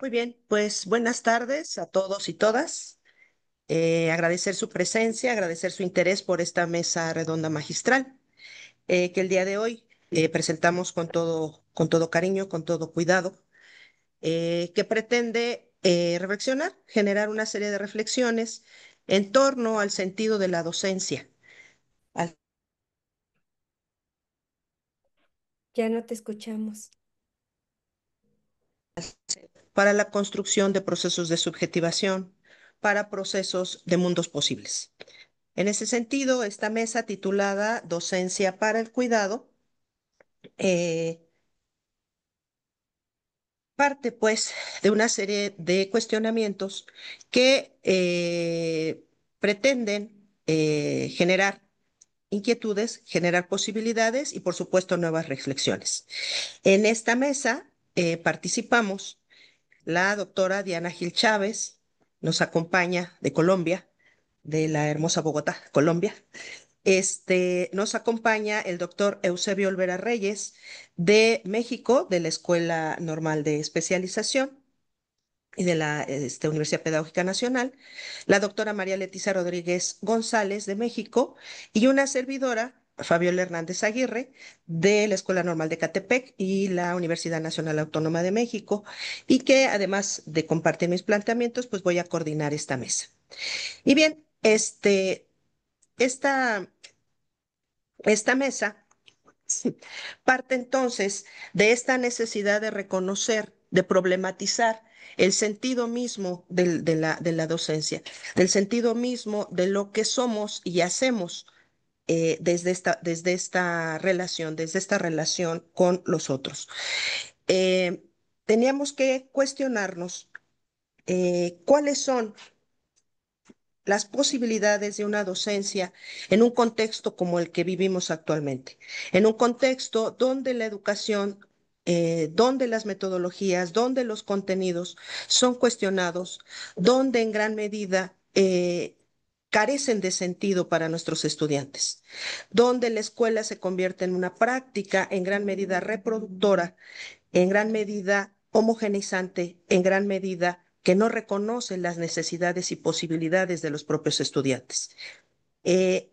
Muy bien, pues buenas tardes a todos y todas. Agradecer su presencia, agradecer su interés por esta mesa redonda magistral que el día de hoy presentamos con todo cariño, con todo cuidado, que pretende reflexionar, generar una serie de reflexiones en torno al sentido de la docencia, al- Ya no te escuchamos. para la construcción de procesos de subjetivación, para procesos de mundos posibles. En ese sentido, esta mesa titulada Docencia para el Cuidado eh, parte pues de una serie de cuestionamientos que pretenden generar inquietudes, generar posibilidades y por supuesto nuevas reflexiones. En esta mesa participamos la doctora Diana Gil Chávez, nos acompaña de Colombia, de la hermosa Bogotá, Colombia. Nos acompaña el doctor Eusebio Olvera Reyes de México, de la Escuela Normal de Especialización y de la Universidad Pedagógica Nacional, la doctora María Leticia Rodríguez González de México y una servidora, Fabiola Hernández Aguirre, de la Escuela Normal de Catepec y la Universidad Nacional Autónoma de México, y que además de compartir mis planteamientos, pues voy a coordinar esta mesa. Y bien, esta, esta mesa sí, parte entonces de esta necesidad de reconocer, de problematizar el sentido mismo de la docencia, del sentido mismo de lo que somos y hacemos desde esta relación con los otros. Eh, Teníamos que cuestionarnos cuáles son las posibilidades de una docencia en un contexto como el que vivimos actualmente, en un contexto donde la educación, donde las metodologías, donde los contenidos son cuestionados, donde en gran medida carecen de sentido para nuestros estudiantes, donde la escuela se convierte en una práctica en gran medida reproductora, en gran medida homogeneizante, en gran medida que no reconoce las necesidades y posibilidades de los propios estudiantes.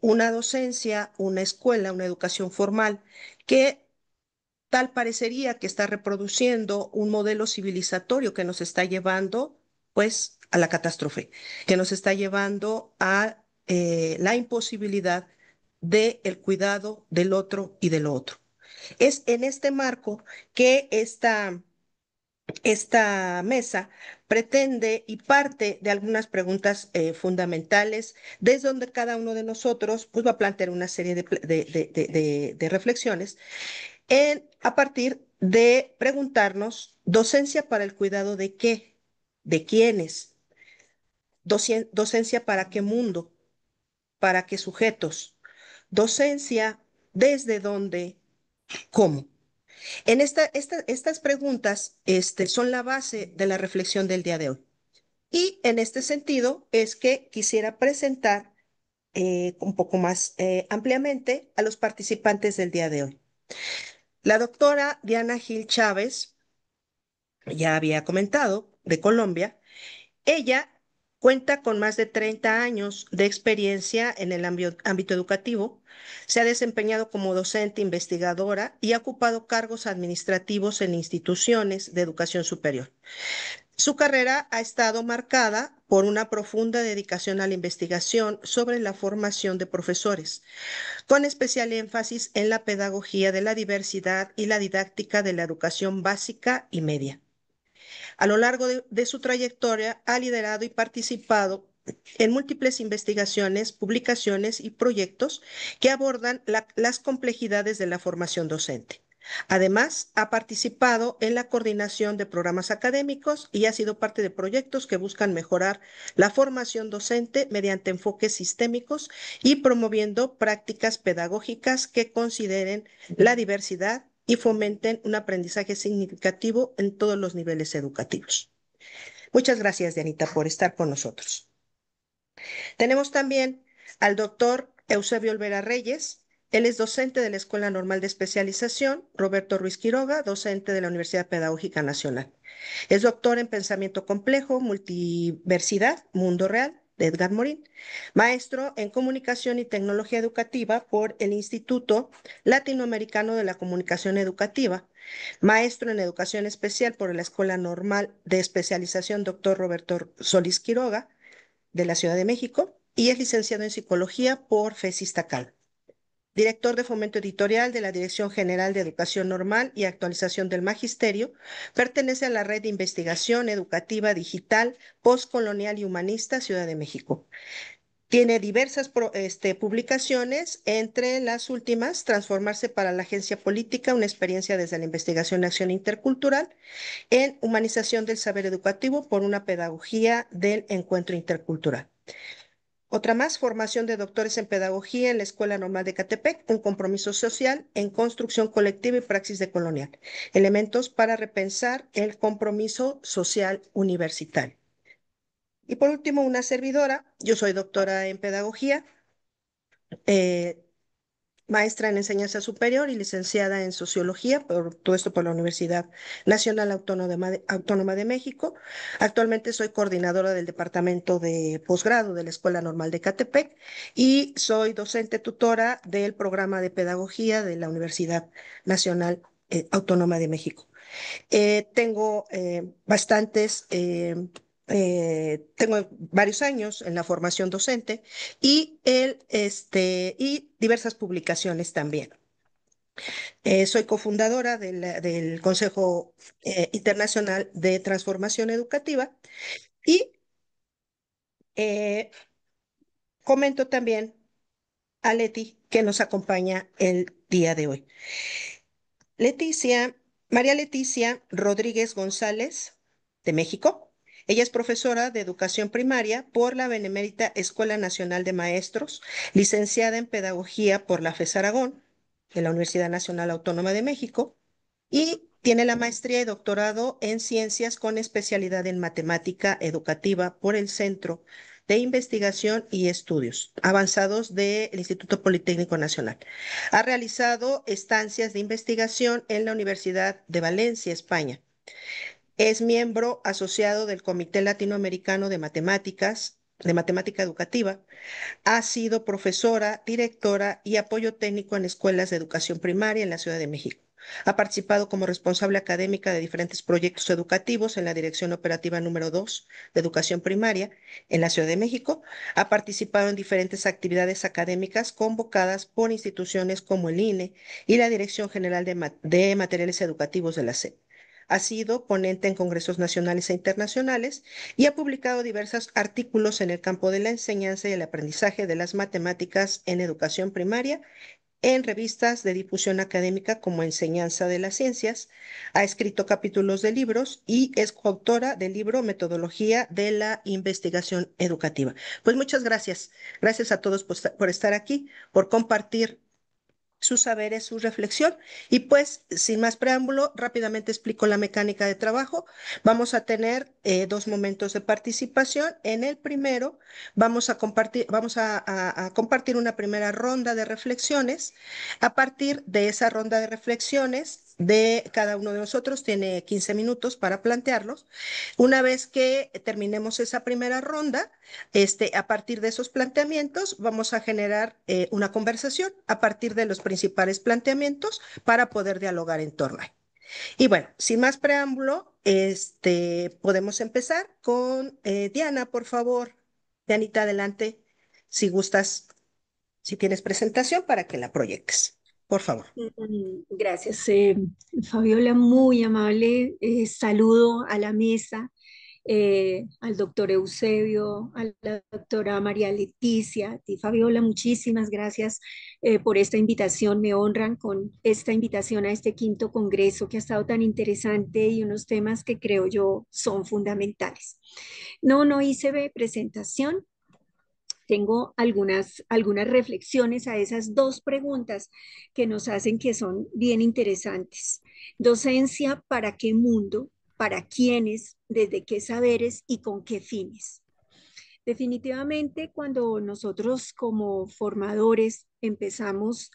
Una docencia, una escuela, una educación formal que tal parecería que está reproduciendo un modelo civilizatorio que nos está llevando, pues, a la catástrofe, que nos está llevando a la imposibilidad del cuidado del otro y del otro. Es en este marco que esta mesa pretende y parte de algunas preguntas fundamentales, desde donde cada uno de nosotros pues, va a plantear una serie de reflexiones a partir de preguntarnos, ¿docencia para el cuidado de qué? ¿De quiénes? ¿Docencia para qué mundo? ¿Para qué sujetos? ¿Docencia desde dónde? ¿Cómo? Estas preguntas son la base de la reflexión del día de hoy. Y en este sentido es que quisiera presentar un poco más ampliamente a los participantes del día de hoy. La doctora Diana Gil Chávez, ya había comentado, de Colombia. Ella cuenta con más de 30 años de experiencia en el ámbito educativo. Se ha desempeñado como docente, investigadora y ha ocupado cargos administrativos en instituciones de educación superior. Su carrera ha estado marcada por una profunda dedicación a la investigación sobre la formación de profesores, con especial énfasis en la pedagogía de la diversidad y la didáctica de la educación básica y media. A lo largo de su trayectoria ha liderado y participado en múltiples investigaciones, publicaciones y proyectos que abordan las complejidades de la formación docente. Además, ha participado en la coordinación de programas académicos y ha sido parte de proyectos que buscan mejorar la formación docente mediante enfoques sistémicos y promoviendo prácticas pedagógicas que consideren la diversidad y fomenten un aprendizaje significativo en todos los niveles educativos. Muchas gracias, Dianita, por estar con nosotros. Tenemos también al doctor Eusebio Olvera Reyes. Él es docente de la Escuela Normal de Especialización, Roberto Ruiz Quiroga, docente de la Universidad Pedagógica Nacional. Es doctor en Pensamiento Complejo, Multiversidad, Mundo Real, de Edgar Morin. Maestro en Comunicación y Tecnología Educativa por el Instituto Latinoamericano de la Comunicación Educativa. Maestro en Educación Especial por la Escuela Normal de Especialización, doctor Roberto Solís Quiroga, de la Ciudad de México. Y es licenciado en Psicología por FES Iztacal. Director de Fomento Editorial de la Dirección General de Educación Normal y Actualización del Magisterio, pertenece a la Red de Investigación Educativa Digital, Postcolonial y Humanista, Ciudad de México. Tiene diversas publicaciones, entre las últimas, Transformarse para la Agencia Política, una experiencia desde la investigación y acción intercultural, en Humanización del Saber Educativo por una pedagogía del encuentro intercultural. Otra más, formación de doctores en pedagogía en la Escuela Normal de Catepec, un compromiso social en construcción colectiva y praxis decolonial. Elementos para repensar el compromiso social universitario. Y por último, una servidora. Yo soy doctora en pedagogía, eh, maestra en enseñanza superior y licenciada en sociología, todo esto por la Universidad Nacional Autónoma de México. Actualmente soy coordinadora del departamento de posgrado de la Escuela Normal de Catepec y soy docente tutora del programa de pedagogía de la Universidad Nacional Autónoma de México. Tengo tengo varios años en la formación docente y diversas publicaciones también. Soy cofundadora del Consejo Internacional de Transformación Educativa y eh, comento también a Leti que nos acompaña el día de hoy. Leticia, María Leticia Rodríguez González, de México. Ella es profesora de educación primaria por la Benemérita Escuela Nacional de Maestros, licenciada en Pedagogía por la FES Aragón, de la Universidad Nacional Autónoma de México, y tiene la maestría y doctorado en ciencias con especialidad en matemática educativa por el Centro de Investigación y Estudios Avanzados del Instituto Politécnico Nacional. Ha realizado estancias de investigación en la Universidad de Valencia, España. Es miembro asociado del Comité Latinoamericano de Matemáticas, de Matemática Educativa. Ha sido profesora, directora y apoyo técnico en escuelas de educación primaria en la Ciudad de México. Ha participado como responsable académica de diferentes proyectos educativos en la Dirección Operativa número 2 de Educación Primaria en la Ciudad de México. Ha participado en diferentes actividades académicas convocadas por instituciones como el INE y la Dirección General de Materiales Educativos de la SEP. Ha sido ponente en congresos nacionales e internacionales y ha publicado diversos artículos en el campo de la enseñanza y el aprendizaje de las matemáticas en educación primaria, en revistas de difusión académica como Enseñanza de las Ciencias. Ha escrito capítulos de libros y es coautora del libro Metodología de la Investigación Educativa. Pues muchas gracias. Gracias a todos por estar aquí, por compartir sus saberes, su reflexión. Y pues, sin más preámbulo, rápidamente explico la mecánica de trabajo. Vamos a tener dos momentos de participación. En el primero, vamos a compartir una primera ronda de reflexiones. A partir de esa ronda de reflexiones, de cada uno de nosotros tiene 15 minutos para plantearlos. Una vez que terminemos esa primera ronda, a partir de esos planteamientos, vamos a generar una conversación a partir de los principales planteamientos para poder dialogar en torno a él. Y bueno, sin más preámbulo, podemos empezar con Diana, por favor. Dianita, adelante, si gustas, si tienes presentación para que la proyectes. Por favor. Gracias, Fabiola, muy amable. Saludo a la mesa, al doctor Eusebio, a la doctora María Leticia, a ti, Fabiola, muchísimas gracias por esta invitación. Me honran con esta invitación a este quinto congreso que ha estado tan interesante y unos temas que creo yo son fundamentales. No hice presentación. Tengo algunas reflexiones a esas dos preguntas que nos hacen que son bien interesantes. Docencia, ¿para qué mundo? ¿Para quiénes? ¿Desde qué saberes y con qué fines? Definitivamente, cuando nosotros como formadores empezamos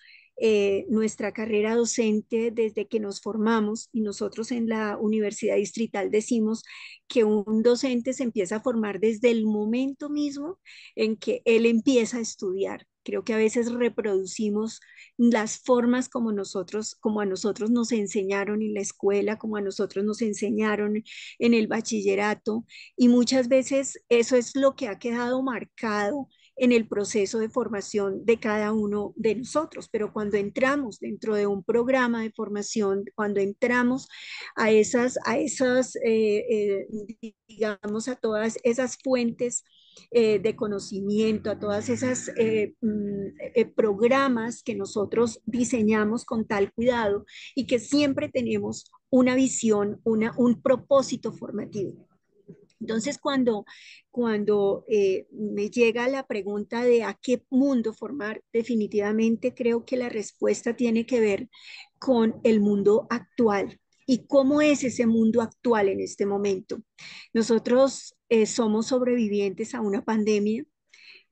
nuestra carrera docente desde que nos formamos, y nosotros en la Universidad Distrital decimos que un docente se empieza a formar desde el momento mismo en que él empieza a estudiar. Creo que a veces reproducimos las formas como nosotros, como a nosotros nos enseñaron en la escuela, como a nosotros nos enseñaron en el bachillerato, y muchas veces eso es lo que ha quedado marcado en el proceso de formación de cada uno de nosotros. Pero cuando entramos dentro de un programa de formación, cuando entramos digamos, a todas esas fuentes de conocimiento, a todas esas programas que nosotros diseñamos con tal cuidado y que siempre tenemos una visión, un propósito formativo. Entonces, cuando me llega la pregunta de a qué mundo formar, definitivamente creo que la respuesta tiene que ver con el mundo actual. ¿Y cómo es ese mundo actual en este momento? Nosotros somos sobrevivientes a una pandemia.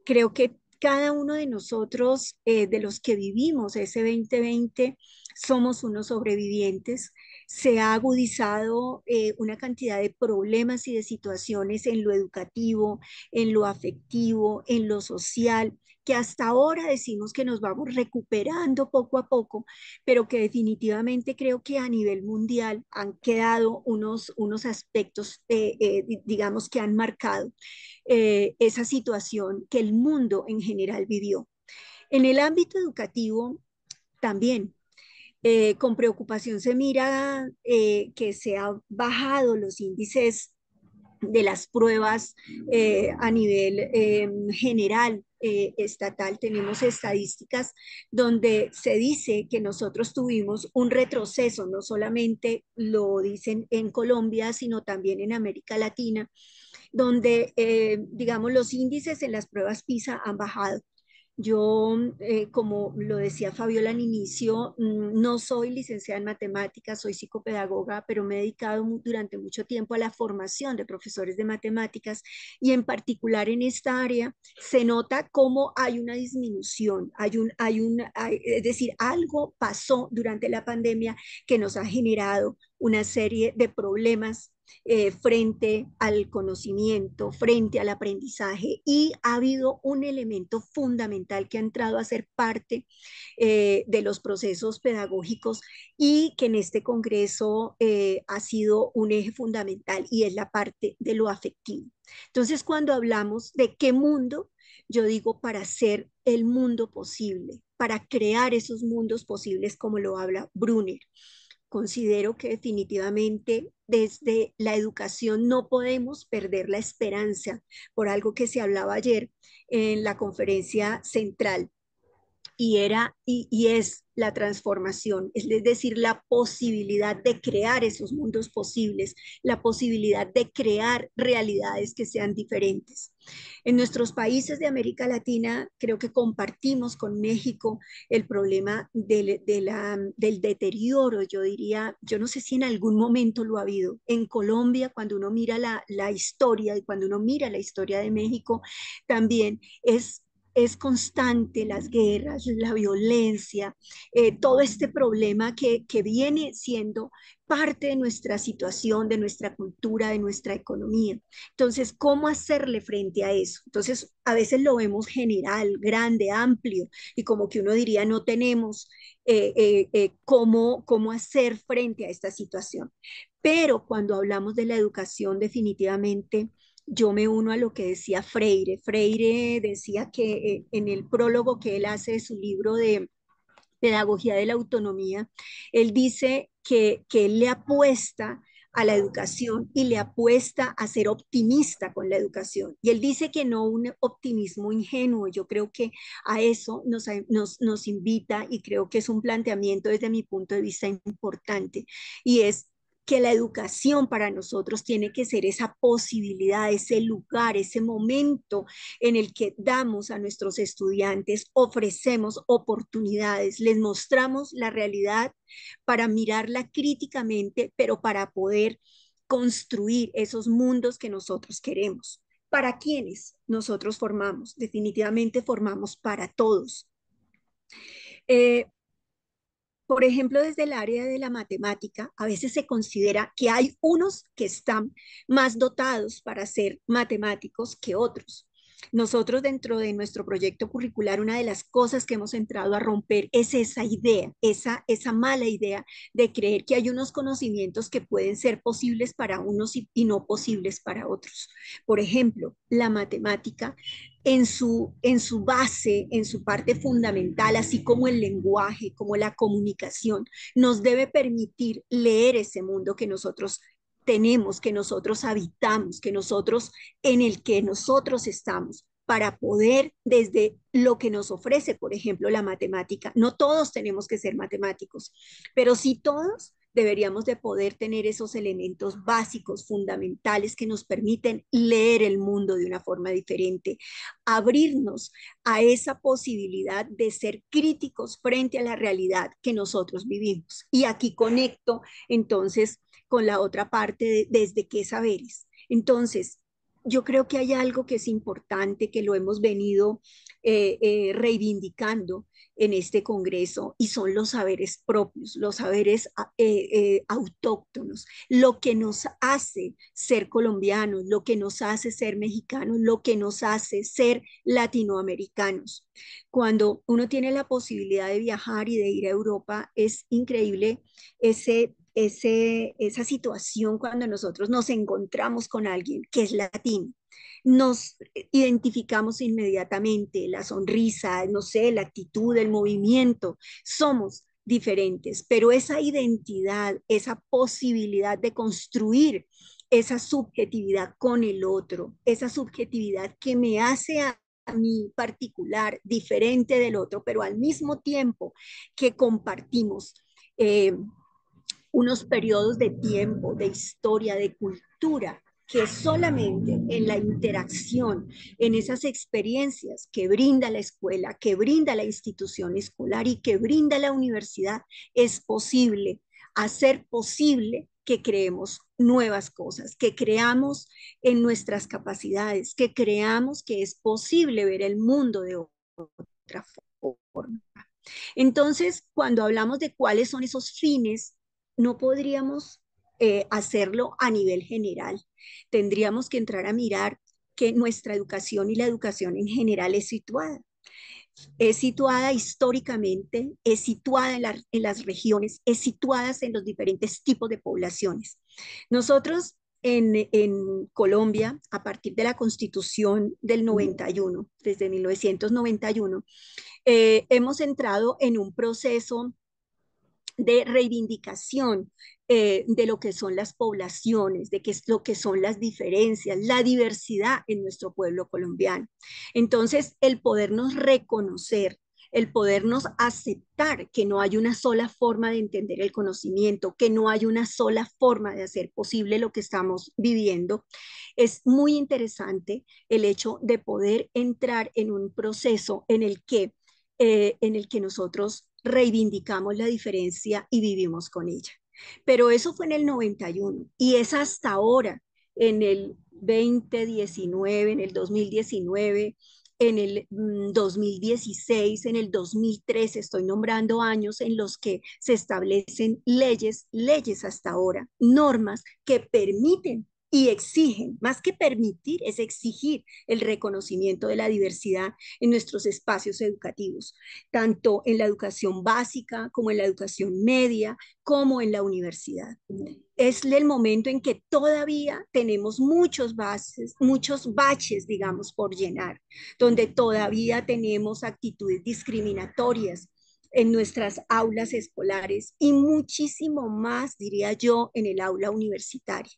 Creo que cada uno de nosotros, de los que vivimos ese 2020, somos unos sobrevivientes. Se ha agudizado una cantidad de problemas y de situaciones en lo educativo, en lo afectivo, en lo social, que hasta ahora decimos que nos vamos recuperando poco a poco, pero que definitivamente creo que a nivel mundial han quedado unos aspectos, digamos, que han marcado esa situación que el mundo en general vivió. En el ámbito educativo también. Con preocupación se mira que se han bajado los índices de las pruebas a nivel general estatal. Tenemos estadísticas donde se dice que nosotros tuvimos un retroceso, no solamente lo dicen en Colombia, sino también en América Latina, donde, digamos, los índices en las pruebas PISA han bajado. Yo, como lo decía Fabiola al inicio, no soy licenciada en matemáticas, soy psicopedagoga, pero me he dedicado durante mucho tiempo a la formación de profesores de matemáticas, y en particular en esta área se nota cómo hay una disminución, es decir, algo pasó durante la pandemia que nos ha generado una serie de problemas frente al conocimiento, frente al aprendizaje, y ha habido un elemento fundamental que ha entrado a ser parte de los procesos pedagógicos y que en este congreso ha sido un eje fundamental, y es la parte de lo afectivo. Entonces, cuando hablamos de qué mundo, yo digo para hacer el mundo posible, para crear esos mundos posibles como lo habla Brunner. Considero que definitivamente desde la educación no podemos perder la esperanza por algo que se hablaba ayer en la conferencia central, y es la transformación, es decir, la posibilidad de crear esos mundos posibles, la posibilidad de crear realidades que sean diferentes. En nuestros países de América Latina, creo que compartimos con México el problema del deterioro, yo diría, yo no sé si en algún momento lo ha habido. En Colombia, cuando uno mira la historia, y cuando uno mira la historia de México, también es constante las guerras, la violencia, todo este problema que viene siendo parte de nuestra situación, de nuestra cultura, de nuestra economía. Entonces, ¿cómo hacerle frente a eso? Entonces, a veces lo vemos general, grande, amplio, y como que uno diría, no tenemos cómo hacer frente a esta situación. Pero cuando hablamos de la educación, definitivamente yo me uno a lo que decía Freire. Freire decía que en el prólogo que él hace de su libro de Pedagogía de la Autonomía, él dice que él le apuesta a la educación y le apuesta a ser optimista con la educación. Y él dice que no un optimismo ingenuo. Yo creo que a eso nos invita, y creo que es un planteamiento desde mi punto de vista importante, y es que la educación para nosotros tiene que ser esa posibilidad, ese lugar, ese momento en el que damos a nuestros estudiantes, ofrecemos oportunidades, les mostramos la realidad para mirarla críticamente, pero para poder construir esos mundos que nosotros queremos. ¿Para quiénes nosotros formamos? Definitivamente formamos para todos. Por ejemplo, desde el área de la matemática, a veces se considera que hay unos que están más dotados para ser matemáticos que otros. Nosotros dentro de nuestro proyecto curricular, una de las cosas que hemos entrado a romper es esa idea, esa mala idea de creer que hay unos conocimientos que pueden ser posibles para unos y no posibles para otros. Por ejemplo, la matemática en su base, en su parte fundamental, así como el lenguaje, como la comunicación, nos debe permitir leer ese mundo que nosotros tenemos, que nosotros habitamos, en el que nosotros estamos, para poder, desde lo que nos ofrece, por ejemplo, la matemática, no todos tenemos que ser matemáticos, pero sí todos deberíamos de poder tener esos elementos básicos, fundamentales, que nos permiten leer el mundo de una forma diferente, abrirnos a esa posibilidad de ser críticos frente a la realidad que nosotros vivimos. Y aquí conecto entonces con la otra parte desde qué saberes. Entonces, yo creo que hay algo que es importante, que lo hemos venido reivindicando en este Congreso, y son los saberes propios, los saberes autóctonos, lo que nos hace ser colombianos, lo que nos hace ser mexicanos, lo que nos hace ser latinoamericanos. Cuando uno tiene la posibilidad de viajar y de ir a Europa, es increíble esa situación cuando nosotros nos encontramos con alguien que es latino. Nos identificamos inmediatamente, la sonrisa, no sé, la actitud, el movimiento, somos diferentes, pero esa identidad, esa posibilidad de construir esa subjetividad con el otro, esa subjetividad que me hace a mí particular, diferente del otro, pero al mismo tiempo que compartimos eh, unos periodos de tiempo, de historia, de cultura, que solamente en la interacción, en esas experiencias que brinda la escuela, que brinda la institución escolar y que brinda la universidad, es posible hacer posible que creemos nuevas cosas, que creamos en nuestras capacidades, que creamos que es posible ver el mundo de otra forma. Entonces, cuando hablamos de cuáles son esos fines, no podríamos hacerlo a nivel general. Tendríamos que entrar a mirar que nuestra educación y la educación en general es situada históricamente, es situada en las regiones, es situada en los diferentes tipos de poblaciones. Nosotros en Colombia, a partir de la Constitución del 91, desde 1991, hemos entrado en un proceso de reivindicación de lo que son las poblaciones, de qué es lo que son las diferencias, la diversidad en nuestro pueblo colombiano. Entonces, el podernos reconocer, el podernos aceptar que no hay una sola forma de entender el conocimiento, que no hay una sola forma de hacer posible lo que estamos viviendo, es muy interesante el hecho de poder entrar en un proceso en el que nosotros reivindicamos la diferencia y vivimos con ella. Pero eso fue en el 91 y es hasta ahora, en el 2019, en el 2019, en el 2016, en el 2013, estoy nombrando años en los que se establecen leyes hasta ahora, normas que permiten y exigen, más que permitir, es exigir el reconocimiento de la diversidad en nuestros espacios educativos, tanto en la educación básica como en la educación media, como en la universidad. Es el momento en que todavía tenemos muchos baches, digamos, por llenar, donde todavía tenemos actitudes discriminatorias en nuestras aulas escolares y muchísimo más, diría yo, en el aula universitaria.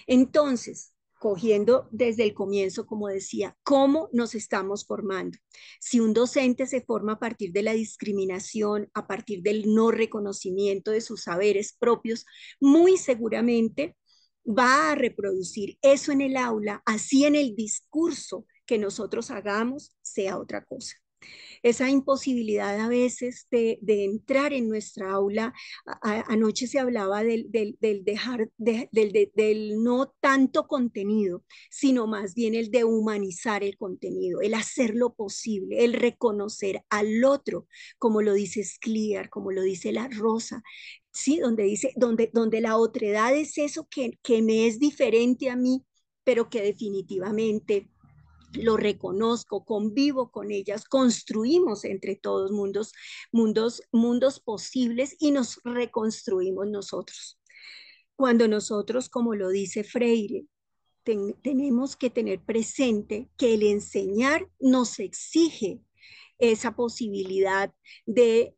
Entonces, cogiendo desde el comienzo, como decía, cómo nos estamos formando. Si un docente se forma a partir de la discriminación, a partir del no reconocimiento de sus saberes propios, muy seguramente va a reproducir eso en el aula, así en el discurso que nosotros hagamos sea otra cosa. Esa imposibilidad a veces de entrar en nuestra aula. Anoche se hablaba del dejar, del no tanto contenido, sino más bien el de humanizar el contenido, el hacer lo posible, el reconocer al otro, como lo dice Scliar, como lo dice La Rosa, ¿sí? Donde dice, donde la otredad es eso que me es diferente a mí, pero que definitivamente lo reconozco, convivo con ellas, construimos entre todos mundos posibles y nos reconstruimos nosotros. Cuando nosotros, como lo dice Freire, tenemos que tener presente que el enseñar nos exige esa posibilidad de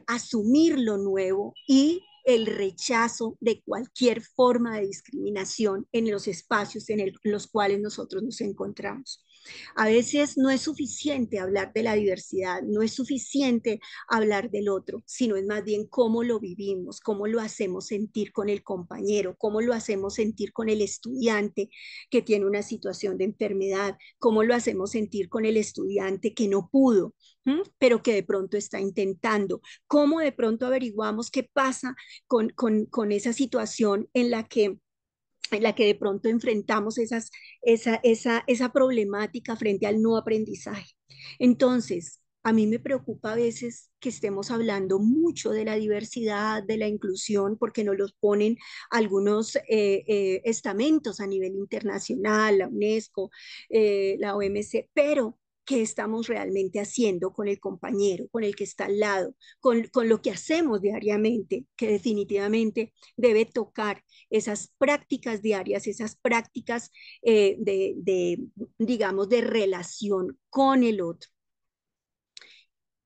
asumir lo nuevo y el rechazo de cualquier forma de discriminación en los espacios en los cuales nosotros nos encontramos. A veces no es suficiente hablar de la diversidad, no es suficiente hablar del otro, sino es más bien cómo lo vivimos, cómo lo hacemos sentir con el compañero, cómo lo hacemos sentir con el estudiante que tiene una situación de enfermedad, cómo lo hacemos sentir con el estudiante que no pudo, pero que de pronto está intentando, cómo de pronto averiguamos qué pasa con esa situación en la que de pronto enfrentamos esa problemática frente al no aprendizaje. Entonces, a mí me preocupa a veces que estemos hablando mucho de la diversidad, de la inclusión, porque nos los ponen algunos estamentos a nivel internacional, la UNESCO, la OMC, pero ¿qué estamos realmente haciendo con el compañero, con el que está al lado, con lo que hacemos diariamente, que definitivamente debe tocar esas prácticas diarias, esas prácticas digamos, de relación con el otro?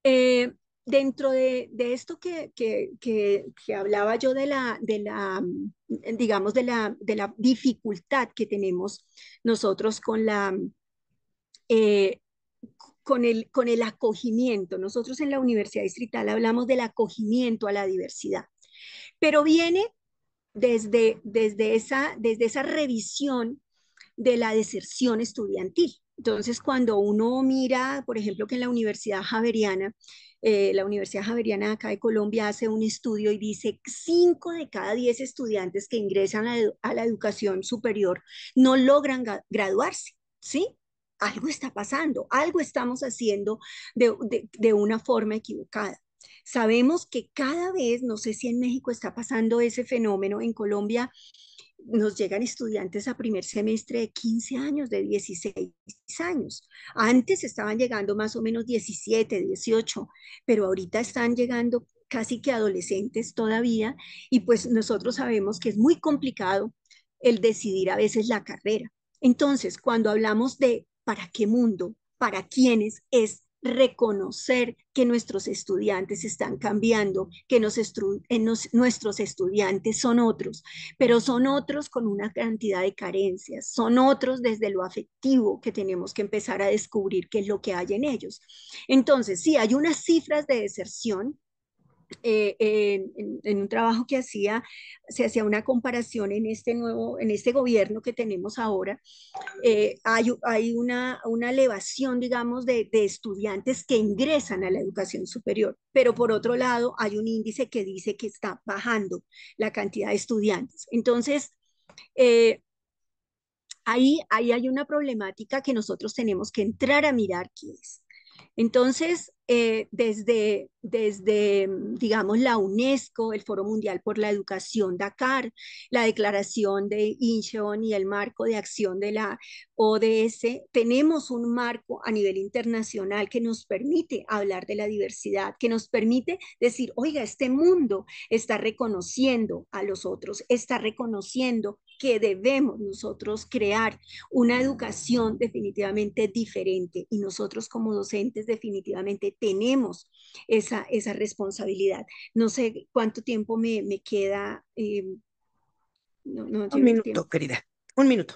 Eh, Dentro esto que hablaba yo digamos, de la dificultad que tenemos nosotros eh, con el acogimiento. Nosotros en la Universidad Distrital hablamos del acogimiento a la diversidad, pero viene desde esa revisión de la deserción estudiantil. Entonces, cuando uno mira, por ejemplo, que en la Universidad Javeriana de acá de Colombia hace un estudio y dice 5 de cada 10 estudiantes que ingresan a la educación superior no logran graduarse, ¿sí? Algo está pasando, algo estamos haciendo de una forma equivocada. Sabemos que cada vez, no sé si en México está pasando ese fenómeno, en Colombia nos llegan estudiantes a primer semestre de 15 años, de 16 años. Antes estaban llegando más o menos 17, 18, pero ahorita están llegando casi que adolescentes todavía y pues nosotros sabemos que es muy complicado el decidir a veces la carrera. Entonces, cuando hablamos de para qué mundo, para quiénes, es reconocer que nuestros estudiantes están cambiando, que nuestros estudiantes son otros, pero son otros con una cantidad de carencias, son otros desde lo afectivo que tenemos que empezar a descubrir qué es lo que hay en ellos. Entonces, sí, hay unas cifras de deserción. En un trabajo que se hacía una comparación en este gobierno que tenemos ahora. Hay una elevación, digamos, de estudiantes que ingresan a la educación superior, pero por otro lado hay un índice que dice que está bajando la cantidad de estudiantes. Entonces, eh, ahí hay una problemática que nosotros tenemos que entrar a mirar qué es. Entonces, digamos, la UNESCO, el Foro Mundial por la Educación, Dakar, la declaración de Incheon y el marco de acción de la ODS, tenemos un marco a nivel internacional que nos permite hablar de la diversidad, que nos permite decir, oiga, este mundo está reconociendo a los otros, está reconociendo que debemos nosotros crear una educación definitivamente diferente y nosotros como docentes definitivamente tenemos esa responsabilidad. No sé cuánto tiempo me queda, no Un llevo el minuto, tiempo. querida. Un minuto.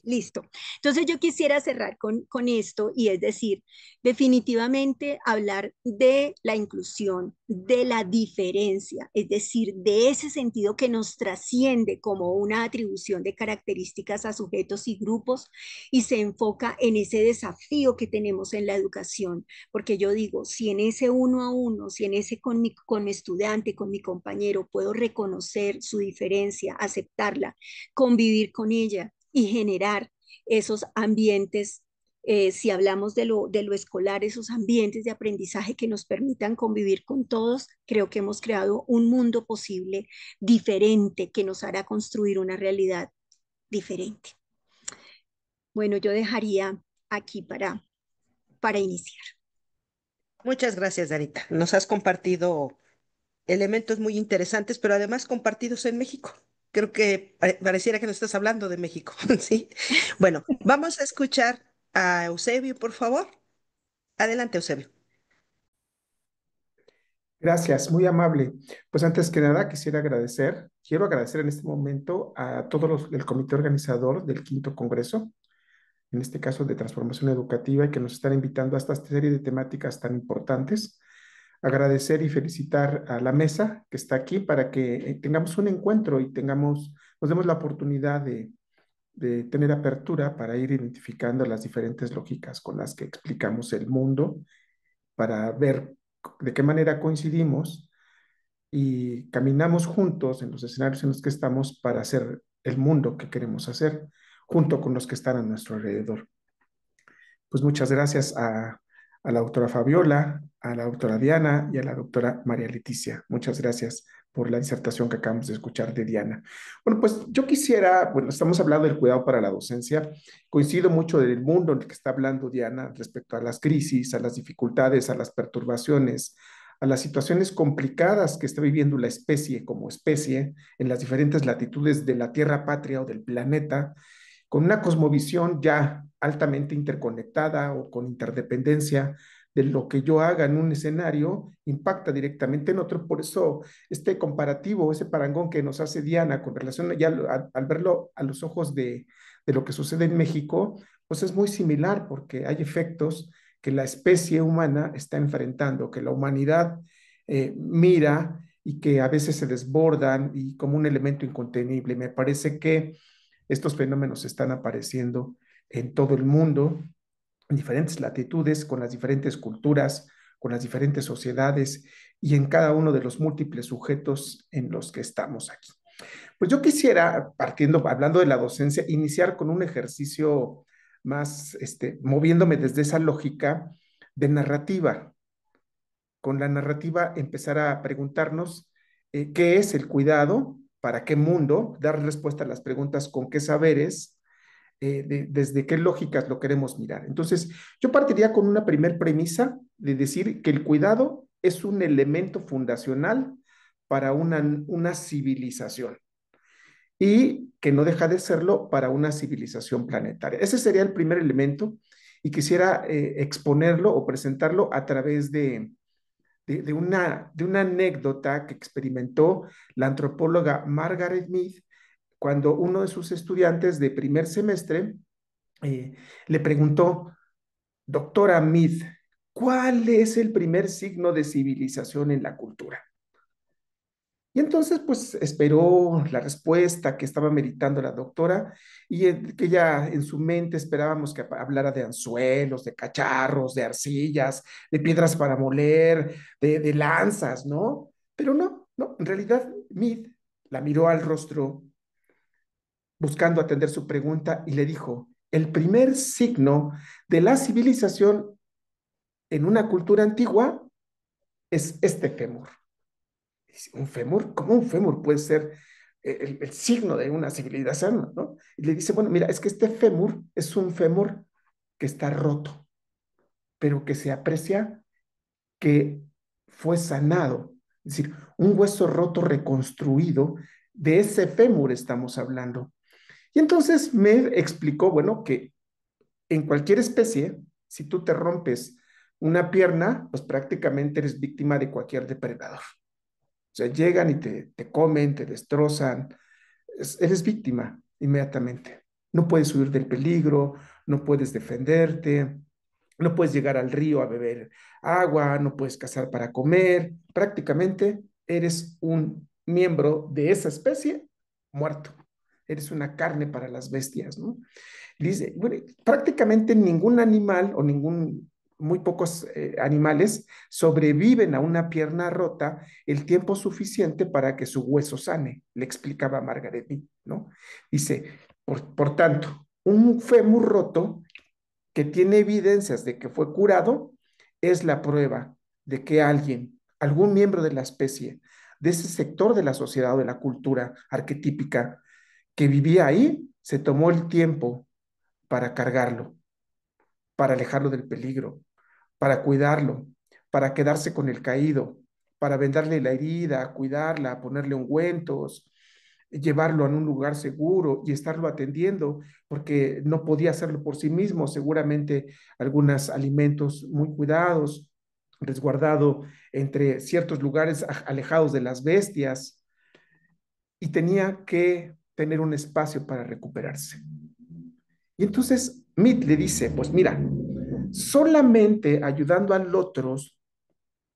Listo. Entonces yo quisiera cerrar con esto y es decir, definitivamente hablar de la inclusión, de la diferencia, es decir, de ese sentido que nos trasciende como una atribución de características a sujetos y grupos y se enfoca en ese desafío que tenemos en la educación, porque yo digo, si en ese uno a uno, si en ese con mi estudiante, con mi compañero, puedo reconocer su diferencia, aceptarla, convivir con ella y generar esos ambientes, si hablamos de lo escolar, esos ambientes de aprendizaje que nos permitan convivir con todos, creo que hemos creado un mundo posible diferente que nos hará construir una realidad diferente. Bueno, yo dejaría aquí para iniciar. Muchas gracias, Darita. Nos has compartido elementos muy interesantes, pero además compartidos en México. Creo que pareciera que nos estás hablando de México, ¿sí? Bueno, vamos a escuchar a Eusebio, por favor. Adelante, Eusebio. Gracias, muy amable. Pues antes que nada quiero agradecer en este momento a todos el comité organizador del quinto congreso, en este caso de transformación educativa, y que nos están invitando a esta serie de temáticas tan importantes. Agradecer y felicitar a la mesa que está aquí para que tengamos un encuentro y nos demos la oportunidad de tener apertura para ir identificando las diferentes lógicas con las que explicamos el mundo, para ver de qué manera coincidimos y caminamos juntos en los escenarios en los que estamos para hacer el mundo que queremos hacer, junto con los que están a nuestro alrededor. Pues muchas gracias a la doctora Fabiola, a la doctora Diana y a la doctora María Leticia. Muchas gracias por la disertación que acabamos de escuchar de Diana. Bueno, pues yo quisiera, bueno, estamos hablando del cuidado para la docencia. Coincido mucho del mundo en el que está hablando Diana respecto a las crisis, a las dificultades, a las perturbaciones, a las situaciones complicadas que está viviendo la especie como especie en las diferentes latitudes de la tierra patria o del planeta, con una cosmovisión ya altamente interconectada o con interdependencia de lo que yo haga en un escenario impacta directamente en otro. Por eso este comparativo, ese parangón que nos hace Diana con relación ya al verlo a los ojos de lo que sucede en México, pues es muy similar porque hay efectos que la especie humana está enfrentando, que la humanidad mira y que a veces se desbordan y como un elemento incontenible. Me parece que estos fenómenos están apareciendo en todo el mundo, en diferentes latitudes, con las diferentes culturas, con las diferentes sociedades y en cada uno de los múltiples sujetos en los que estamos aquí. Pues yo quisiera, hablando de la docencia, iniciar con un ejercicio más, moviéndome desde esa lógica de narrativa. Con la narrativa empezar a preguntarnos qué es el cuidado, para qué mundo, dar respuesta a las preguntas con qué saberes, desde qué lógicas lo queremos mirar. Entonces, yo partiría con una primer premisa de decir que el cuidado es un elemento fundacional para una civilización y que no deja de serlo para una civilización planetaria. Ese sería el primer elemento y quisiera exponerlo o presentarlo a través de una anécdota que experimentó la antropóloga Margaret Mead cuando uno de sus estudiantes de primer semestre le preguntó: doctora Mead, ¿cuál es el primer signo de civilización en la cultura? Y entonces, pues, esperó la respuesta que estaba meditando la doctora y que ella en su mente esperábamos que hablara de anzuelos, de cacharros, de arcillas, de piedras para moler, de lanzas, ¿no? Pero no, no, en realidad, Mead la miró al rostro buscando atender su pregunta y le dijo: el primer signo de la civilización en una cultura antigua es este fémur. ¿Un fémur? ¿Cómo un fémur puede ser el signo de una civilización, ¿no? Y le dice: bueno, mira, es que este fémur es un fémur que está roto, pero que se aprecia que fue sanado. Es decir, un hueso roto reconstruido, de ese fémur estamos hablando. Y entonces me explicó, bueno, que en cualquier especie, si tú te rompes una pierna, pues prácticamente eres víctima de cualquier depredador. O sea, llegan y te comen, te destrozan, eres víctima inmediatamente. No puedes huir del peligro, no puedes defenderte, no puedes llegar al río a beber agua, no puedes cazar para comer. Prácticamente eres un miembro de esa especie muerto. Eres una carne para las bestias, ¿no? Dice, bueno, prácticamente ningún animal o muy pocos animales sobreviven a una pierna rota el tiempo suficiente para que su hueso sane, le explicaba Margaret Mead, ¿no? Dice, por tanto, un fémur roto que tiene evidencias de que fue curado es la prueba de que alguien, algún miembro de la especie, de ese sector de la sociedad o de la cultura arquetípica que vivía ahí, se tomó el tiempo para cargarlo, para alejarlo del peligro, para cuidarlo, para quedarse con el caído, para vendarle la herida, cuidarla, ponerle ungüentos, llevarlo a un lugar seguro y estarlo atendiendo, porque no podía hacerlo por sí mismo, seguramente algunos alimentos muy cuidados, resguardado entre ciertos lugares alejados de las bestias, y tenía que tener un espacio para recuperarse. Y entonces Mead le dice, pues mira, solamente ayudando al otro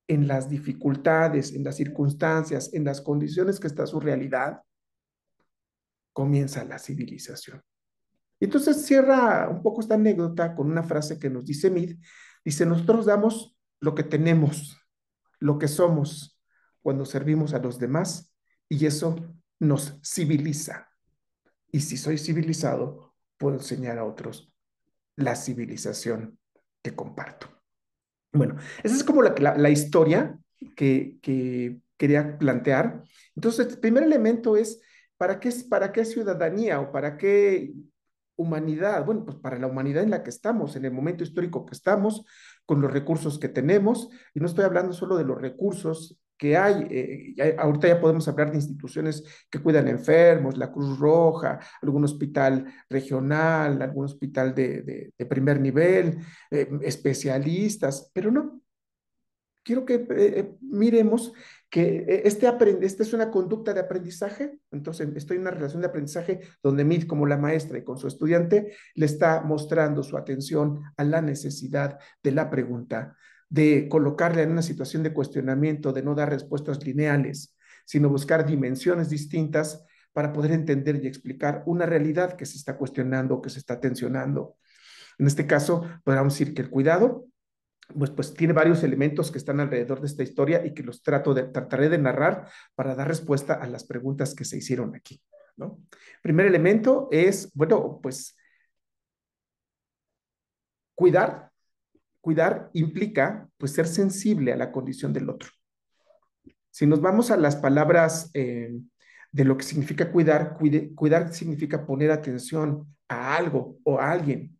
en las dificultades, en las circunstancias, en las condiciones que está su realidad, comienza la civilización. Y entonces cierra un poco esta anécdota con una frase que nos dice Mead. Dice, nosotros damos lo que tenemos, lo que somos, cuando servimos a los demás, y eso nos civiliza. Y si soy civilizado, puedo enseñar a otros la civilización que comparto. Bueno, esa es como la historia que quería plantear. Entonces, el primer elemento es, para qué ciudadanía o para qué humanidad? Bueno, pues para la humanidad en la que estamos, en el momento histórico que estamos, con los recursos que tenemos, y no estoy hablando solo de los recursos que hay, ahorita ya podemos hablar de instituciones que cuidan enfermos, la Cruz Roja, algún hospital regional, algún hospital de primer nivel, especialistas, pero no, quiero que miremos que esta es una conducta de aprendizaje, entonces estoy en una relación de aprendizaje donde Mead, como la maestra y con su estudiante, le está mostrando su atención a la necesidad de la pregunta, de colocarle en una situación de cuestionamiento, de no dar respuestas lineales, sino buscar dimensiones distintas para poder entender y explicar una realidad que se está cuestionando, que se está tensionando. En este caso, podríamos decir que el cuidado pues tiene varios elementos que están alrededor de esta historia y que trataré de narrar para dar respuesta a las preguntas que se hicieron aquí, ¿no? Primer elemento es, bueno, pues cuidar. Cuidar implica, pues, ser sensible a la condición del otro. Si nos vamos a las palabras de lo que significa cuidar, cuidar significa poner atención a algo o a alguien,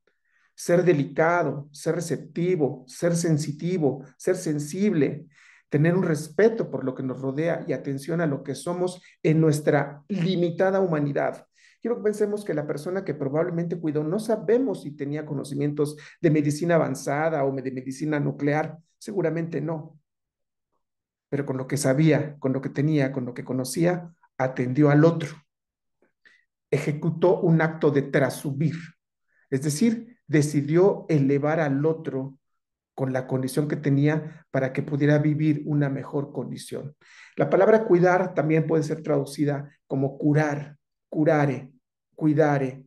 ser delicado, ser receptivo, ser sensitivo, ser sensible, tener un respeto por lo que nos rodea y atención a lo que somos en nuestra limitada humanidad. Quiero que pensemos que la persona que probablemente cuidó, no sabemos si tenía conocimientos de medicina avanzada o de medicina nuclear, seguramente no, pero con lo que sabía, con lo que tenía, con lo que conocía, atendió al otro, ejecutó un acto de trasubir, es decir, decidió elevar al otro con la condición que tenía para que pudiera vivir una mejor condición. La palabra cuidar también puede ser traducida como curar, curare, cuidare.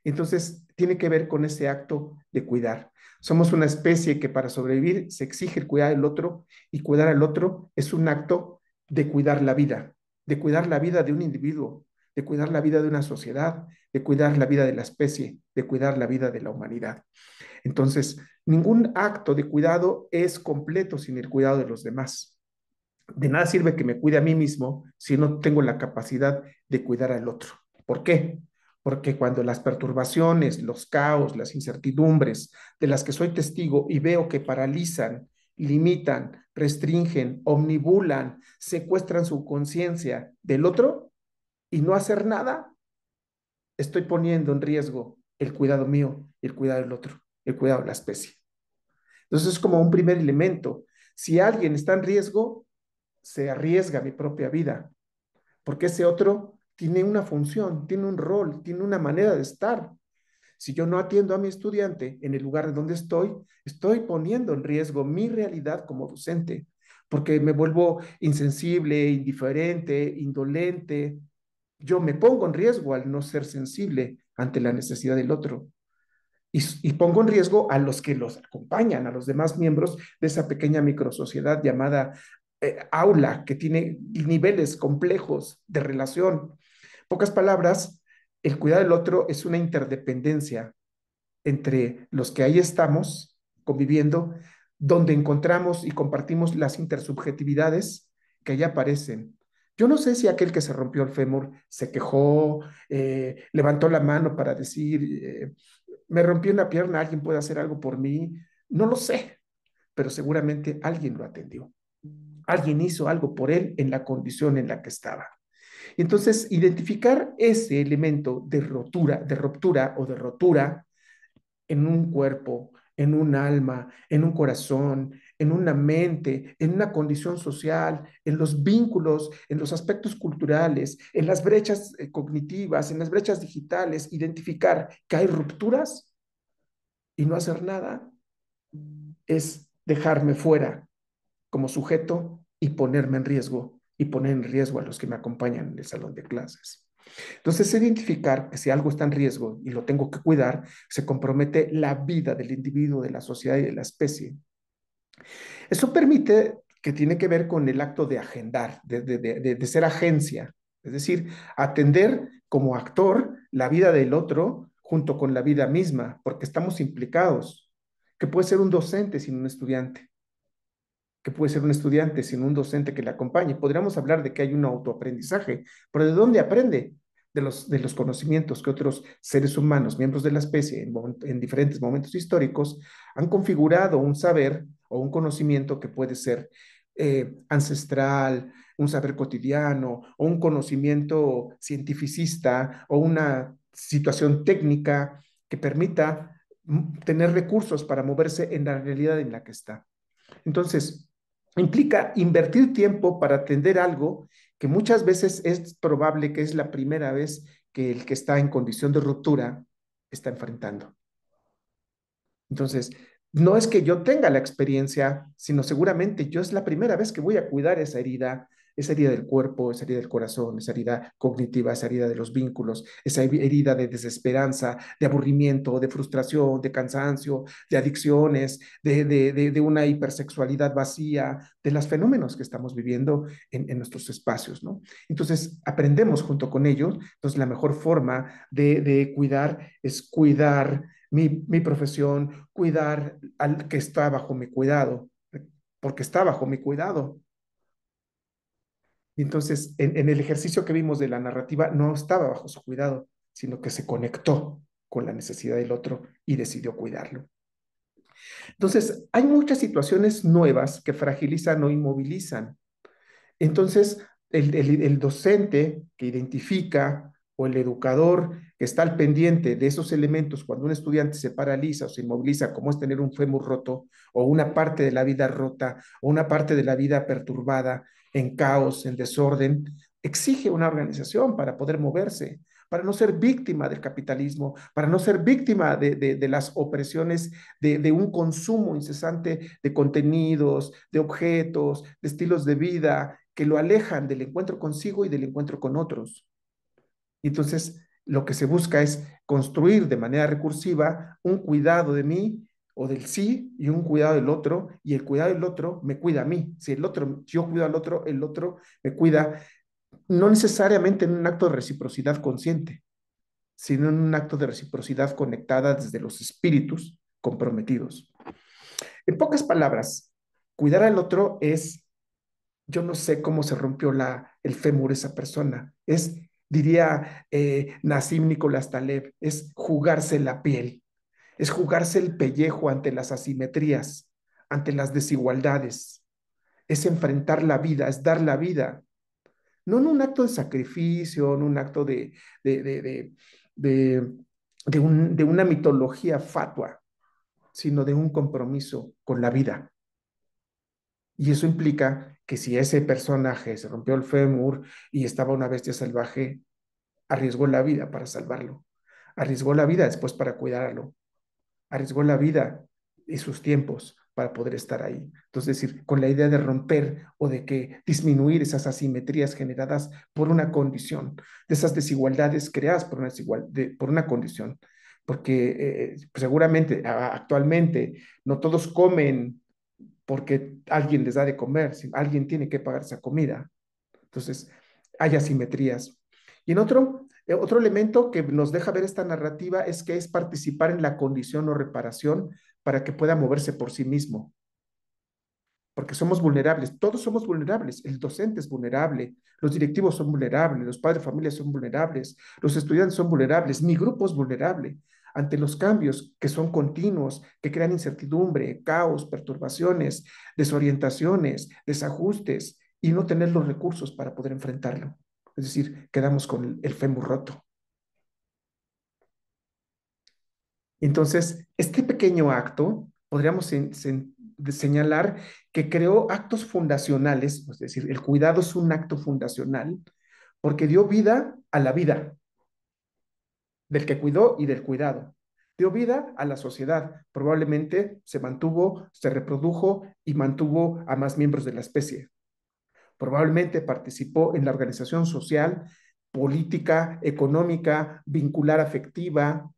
Entonces, tiene que ver con ese acto de cuidar. Somos una especie que para sobrevivir se exige el cuidar del otro, y cuidar al otro es un acto de cuidar la vida, de cuidar la vida de un individuo, de cuidar la vida de una sociedad, de cuidar la vida de la especie, de cuidar la vida de la humanidad. Entonces, ningún acto de cuidado es completo sin el cuidado de los demás. De nada sirve que me cuide a mí mismo si no tengo la capacidad de cuidar al otro. ¿Por qué? Porque cuando las perturbaciones, los caos, las incertidumbres de las que soy testigo y veo que paralizan, limitan, restringen, omnibulan, secuestran su conciencia del otro y no hacer nada, estoy poniendo en riesgo el cuidado mío y el cuidado del otro, el cuidado de la especie. Entonces es como un primer elemento. Si alguien está en riesgo, se arriesga mi propia vida, porque ese otro tiene una función, tiene un rol, tiene una manera de estar, Si yo no atiendo a mi estudiante en el lugar donde estoy poniendo en riesgo mi realidad como docente, porque me vuelvo insensible, indiferente, indolente. Yo me pongo en riesgo al no ser sensible ante la necesidad del otro. Y pongo en riesgo a los que los acompañan, a los demás miembros de esa pequeña microsociedad llamada aula, que tiene niveles complejos de relación. Pocas palabras, el cuidado del otro es una interdependencia entre los que ahí estamos conviviendo, donde encontramos y compartimos las intersubjetividades que allá aparecen. Yo no sé si aquel que se rompió el fémur se quejó, levantó la mano para decir, me rompí una pierna, alguien puede hacer algo por mí. No lo sé, pero seguramente alguien lo atendió. Alguien hizo algo por él en la condición en la que estaba. Entonces, identificar ese elemento de ruptura o de rotura en un cuerpo, en un alma, en un corazón, en una mente, en una condición social, en los vínculos, en los aspectos culturales, en las brechas cognitivas, en las brechas digitales, identificar que hay rupturas y no hacer nada es dejarme fuera como sujeto y ponerme en riesgo y poner en riesgo a los que me acompañan en el salón de clases. Entonces, identificar que si algo está en riesgo y lo tengo que cuidar, se compromete la vida del individuo, de la sociedad y de la especie. Eso permite que tiene que ver con el acto de agendar, de ser agencia, es decir, atender como actor la vida del otro junto con la vida misma, porque estamos implicados, que puede ser un docente sin un estudiante, que puede ser un estudiante sin un docente que le acompañe. Podríamos hablar de que hay un autoaprendizaje, pero ¿de dónde aprende? De los conocimientos que otros seres humanos, miembros de la especie, en diferentes momentos históricos, han configurado un saber o un conocimiento que puede ser ancestral, un saber cotidiano, o un conocimiento cientificista, o una situación técnica que permita tener recursos para moverse en la realidad en la que está. Entonces, implica invertir tiempo para atender algo que muchas veces es probable que es la primera vez que el que está en condición de ruptura está enfrentando. Entonces, no es que yo tenga la experiencia, sino seguramente yo es la primera vez que voy a cuidar esa herida del cuerpo, esa herida del corazón, esa herida cognitiva, esa herida de los vínculos, esa herida de desesperanza, de aburrimiento, de frustración, de cansancio, de adicciones, de una hipersexualidad vacía, de los fenómenos que estamos viviendo en nuestros espacios, ¿no? Entonces, aprendemos junto con ellos. Entonces, la mejor forma de cuidar es cuidar mi profesión, cuidar al que está bajo mi cuidado, porque está bajo mi cuidado. Y entonces, en el ejercicio que vimos de la narrativa, no estaba bajo su cuidado, sino que se conectó con la necesidad del otro y decidió cuidarlo. Entonces, hay muchas situaciones nuevas que fragilizan o inmovilizan. Entonces, el docente que identifica o el educador que está al pendiente de esos elementos cuando un estudiante se paraliza o se inmoviliza, como es tener un fémur roto o una parte de la vida rota o una parte de la vida perturbada, en caos, en desorden, exige una organización para poder moverse, para no ser víctima del capitalismo, para no ser víctima de las opresiones de un consumo incesante de contenidos, de objetos, de estilos de vida que lo alejan del encuentro consigo y del encuentro con otros. Y entonces lo que se busca es construir de manera recursiva un cuidado de mí o del sí y un cuidado del otro, y el cuidado del otro me cuida a mí. Si el otro, yo cuido al otro, el otro me cuida, no necesariamente en un acto de reciprocidad consciente, sino en un acto de reciprocidad conectada desde los espíritus comprometidos. En pocas palabras, cuidar al otro es, yo no sé cómo se rompió el fémur esa persona, diría Nassim Nicolás Taleb, es jugarse la piel, es jugarse el pellejo ante las asimetrías, ante las desigualdades, es enfrentar la vida, es dar la vida, no en un acto de sacrificio, en un acto de, de, de, de, de una mitología fatua, sino de un compromiso con la vida. Y eso implica que si ese personaje se rompió el fémur y estaba una bestia salvaje, arriesgó la vida para salvarlo. arriesgó la vida después para cuidarlo, arriesgó la vida y sus tiempos para poder estar ahí. Entonces, es decir, con la idea de romper o de que disminuir esas asimetrías generadas por una condición, de esas desigualdades creadas por una condición. Porque pues seguramente actualmente no todos comen porque alguien les da de comer, si alguien tiene que pagar esa comida. Entonces, hay asimetrías. Y otro elemento que nos deja ver esta narrativa es que es participar en la condición o reparación para que pueda moverse por sí mismo, porque somos vulnerables, todos somos vulnerables, el docente es vulnerable, los directivos son vulnerables, los padres de familia son vulnerables, los estudiantes son vulnerables, mi grupo es vulnerable ante los cambios que son continuos, que crean incertidumbre, caos, perturbaciones, desorientaciones, desajustes y no tener los recursos para poder enfrentarlo. Es decir, quedamos con el fémur roto. Entonces, este pequeño acto, podríamos señalar que creó actos fundacionales, es decir, el cuidado es un acto fundacional, porque dio vida a la vida del que cuidó y del cuidado. Dio vida a la sociedad, probablemente se mantuvo, se reprodujo y mantuvo a más miembros de la especie. Probablemente participó en la organización social, política, económica, vincular afectiva,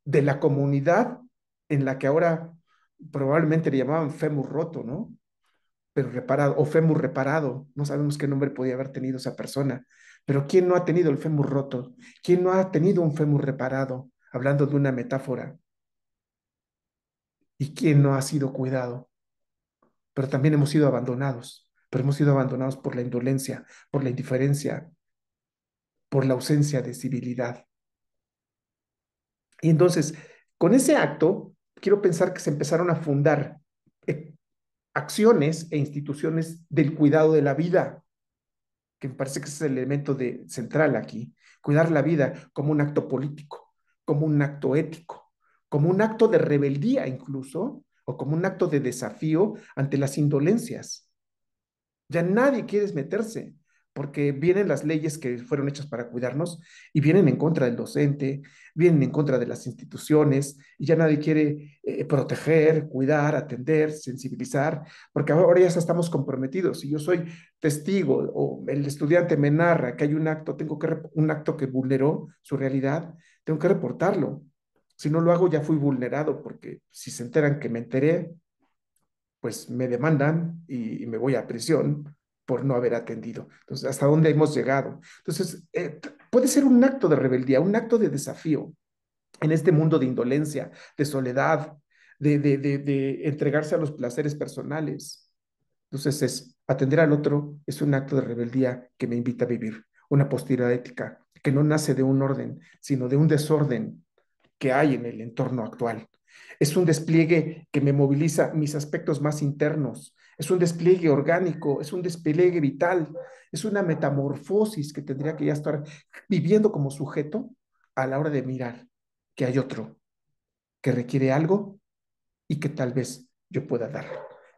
de la comunidad en la que ahora probablemente le llamaban fémur roto, ¿no? Pero reparado, o fémur reparado, no sabemos qué nombre podía haber tenido esa persona, pero ¿quién no ha tenido el fémur roto? ¿Quién no ha tenido un fémur reparado? Hablando de una metáfora. ¿Y quién no ha sido cuidado? Pero también hemos sido abandonados, pero hemos sido abandonados por la indolencia, por la indiferencia, por la ausencia de civilidad. Y entonces, con ese acto, quiero pensar que se empezaron a fundar eh, acciones e instituciones del cuidado de la vida, que me parece que ese es el elemento central aquí. Cuidar la vida como un acto político, como un acto ético, como un acto de rebeldía incluso, o como un acto de desafío ante las indolencias. Ya nadie quiere meterse, porque vienen las leyes que fueron hechas para cuidarnos y vienen en contra del docente, vienen en contra de las instituciones y ya nadie quiere proteger, cuidar, atender, sensibilizar, porque ahora ya estamos comprometidos. Si yo soy testigo o el estudiante me narra que hay un acto, un acto que vulneró su realidad, tengo que reportarlo. Si no lo hago, ya fui vulnerado, porque si se enteran que me enteré, pues me demandan y me voy a prisión por no haber atendido. Entonces, ¿hasta dónde hemos llegado? Entonces, puede ser un acto de rebeldía, un acto de desafío en este mundo de indolencia, de soledad, de entregarse a los placeres personales. Entonces, atender al otro es un acto de rebeldía que me invita a vivir una postura ética que no nace de un orden, sino de un desorden que hay en el entorno actual. Es un despliegue que me moviliza mis aspectos más internos. Es un despliegue orgánico, es un despliegue vital, es una metamorfosis que tendría que ya estar viviendo como sujeto a la hora de mirar que hay otro que requiere algo y que tal vez yo pueda dar.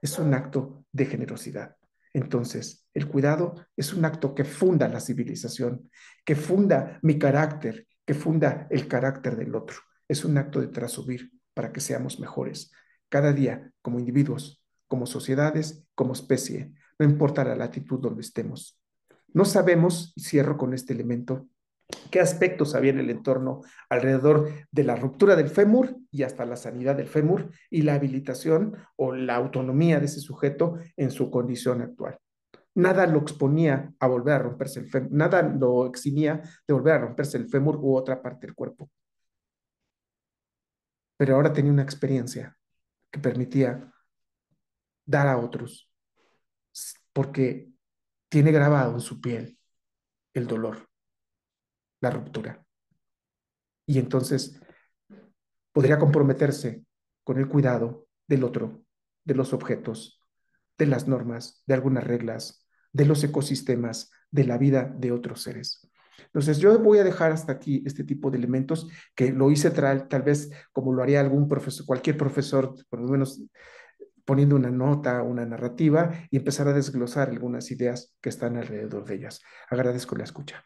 Es un acto de generosidad. Entonces, el cuidado es un acto que funda la civilización, que funda mi carácter, que funda el carácter del otro. Es un acto de trasubir para que seamos mejores cada día como individuos, como sociedades, como especie, no importa la latitud donde estemos. No sabemos, y cierro con este elemento, qué aspectos había en el entorno alrededor de la ruptura del fémur y hasta la sanidad del fémur y la habilitación o la autonomía de ese sujeto en su condición actual. Nada lo exponía a volver a romperse el fémur, nada lo eximía de volver a romperse el fémur u otra parte del cuerpo. Pero ahora tenía una experiencia que permitía dar a otros, porque tiene grabado en su piel el dolor, la ruptura. Y entonces podría comprometerse con el cuidado del otro, de los objetos, de las normas, de algunas reglas, de los ecosistemas, de la vida de otros seres. Entonces, yo voy a dejar hasta aquí este tipo de elementos que lo hice tal vez como lo haría algún profesor, cualquier profesor, por lo menos poniendo una nota, una narrativa y empezar a desglosar algunas ideas que están alrededor de ellas. Agradezco la escucha.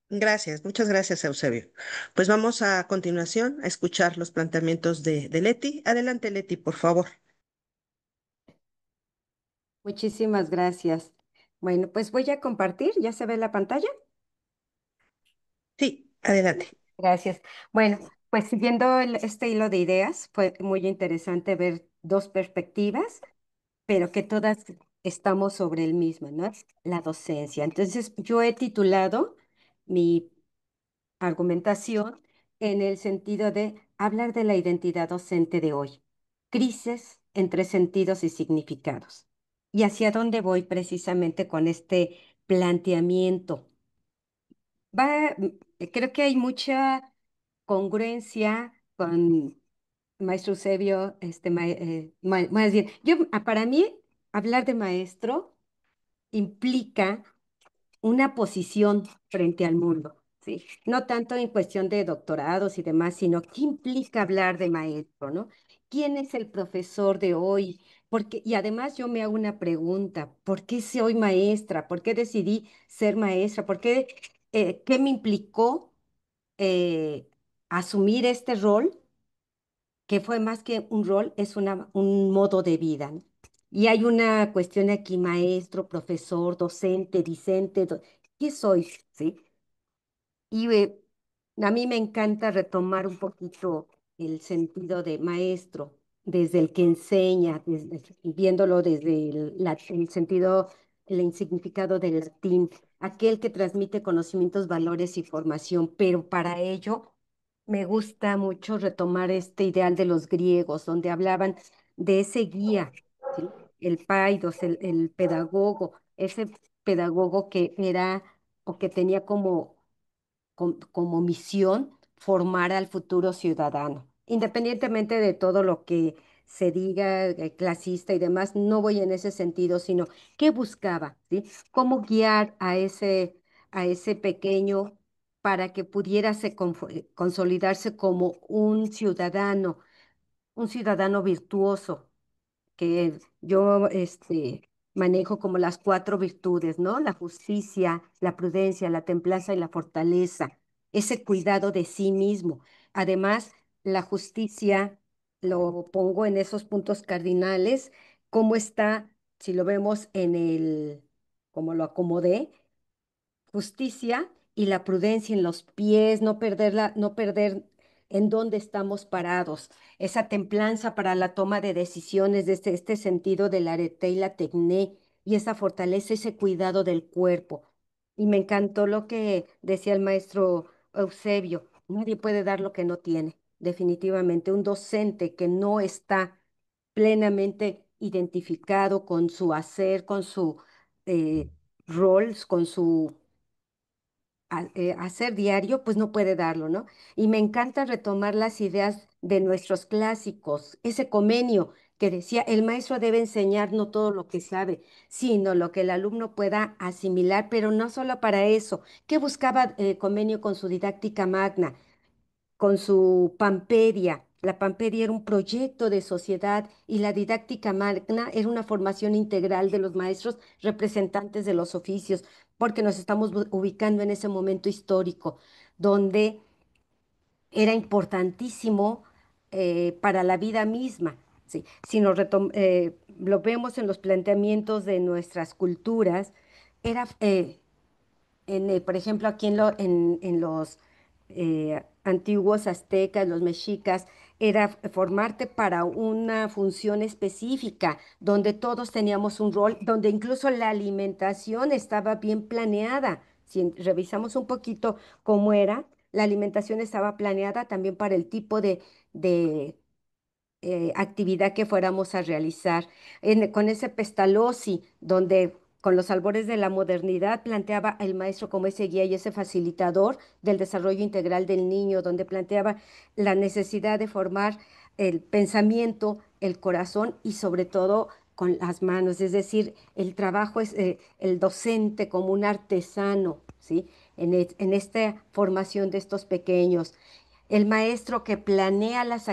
Gracias, muchas gracias, Eusebio. Pues vamos a continuación a escuchar los planteamientos de Leti. Adelante, Leti, por favor. Muchísimas gracias. Bueno, pues voy a compartir. ¿Ya se ve la pantalla? Sí, adelante. Gracias. Bueno, pues siguiendo este hilo de ideas, fue muy interesante ver dos perspectivas, pero que todas estamos sobre el mismo, ¿no? La docencia. Entonces, yo he titulado mi argumentación en el sentido de hablar de la identidad docente de hoy, crisis entre sentidos y significados. ¿Y hacia dónde voy precisamente con este planteamiento? Creo que hay mucha congruencia con maestro Eusebio, más bien, para mí, hablar de maestro implica una posición frente al mundo, ¿sí? No tanto en cuestión de doctorados y demás, sino qué implica hablar de maestro, ¿no? ¿Quién es el profesor de hoy? Porque, y además yo me hago una pregunta, ¿por qué soy maestra? ¿Por qué decidí ser maestra? ¿Qué me implicó eh, asumir este rol? Que fue más que un rol, es un modo de vida, ¿no? Y hay una cuestión aquí, maestro, profesor, docente, discente, ¿qué soy? ¿Sí? Y a mí me encanta retomar un poquito el sentido de maestro, desde el que enseña, viéndolo desde el sentido, el significado del latín, aquel que transmite conocimientos, valores y formación, pero para ello me gusta mucho retomar este ideal de los griegos, donde hablaban de ese guía, ¿sí? El paidos, el pedagogo, ese pedagogo que era o que tenía como misión formar al futuro ciudadano. Independientemente de todo lo que se diga, clasista y demás, no voy en ese sentido, sino qué buscaba, ¿sí? Cómo guiar a ese pequeño para que pudiera consolidarse como un ciudadano virtuoso, que yo manejo como las cuatro virtudes, ¿no? La justicia, la prudencia, la templanza y la fortaleza, ese cuidado de sí mismo. Además, la justicia lo pongo en esos puntos cardinales, cómo está, si lo vemos como lo acomodé, justicia y la prudencia en los pies, no perder en dónde estamos parados, esa templanza para la toma de decisiones, desde este sentido del arete y la tecné, y esa fortaleza, ese cuidado del cuerpo. Y me encantó lo que decía el maestro Eusebio, nadie puede dar lo que no tiene, definitivamente. Un docente que no está plenamente identificado con su hacer, con su eh, rol, con su hacer diario, pues no puede darlo, ¿no? Y me encanta retomar las ideas de nuestros clásicos, ese comenio que decía, el maestro debe enseñar no todo lo que sabe, sino lo que el alumno pueda asimilar, pero no solo para eso. ¿Qué buscaba Comenio con su didáctica magna? Con su Pamperia? La Pamperia era un proyecto de sociedad y la didáctica magna era una formación integral de los maestros representantes de los oficios, porque nos estamos ubicando en ese momento histórico donde era importantísimo para la vida misma. ¿Sí? Si lo vemos en los planteamientos de nuestras culturas, era por ejemplo, aquí en los antiguos aztecas, los mexicas, era formarte para una función específica, donde todos teníamos un rol, donde incluso la alimentación estaba bien planeada. Si revisamos un poquito cómo era, la alimentación estaba planeada también para el tipo de actividad que fuéramos a realizar. Con ese Pestalozzi, donde con los albores de la modernidad planteaba el maestro como ese guía y ese facilitador del desarrollo integral del niño, donde planteaba la necesidad de formar el pensamiento, el corazón y sobre todo con las manos, es decir, el trabajo es el docente como un artesano, ¿sí? En esta formación de estos pequeños. El maestro que planea las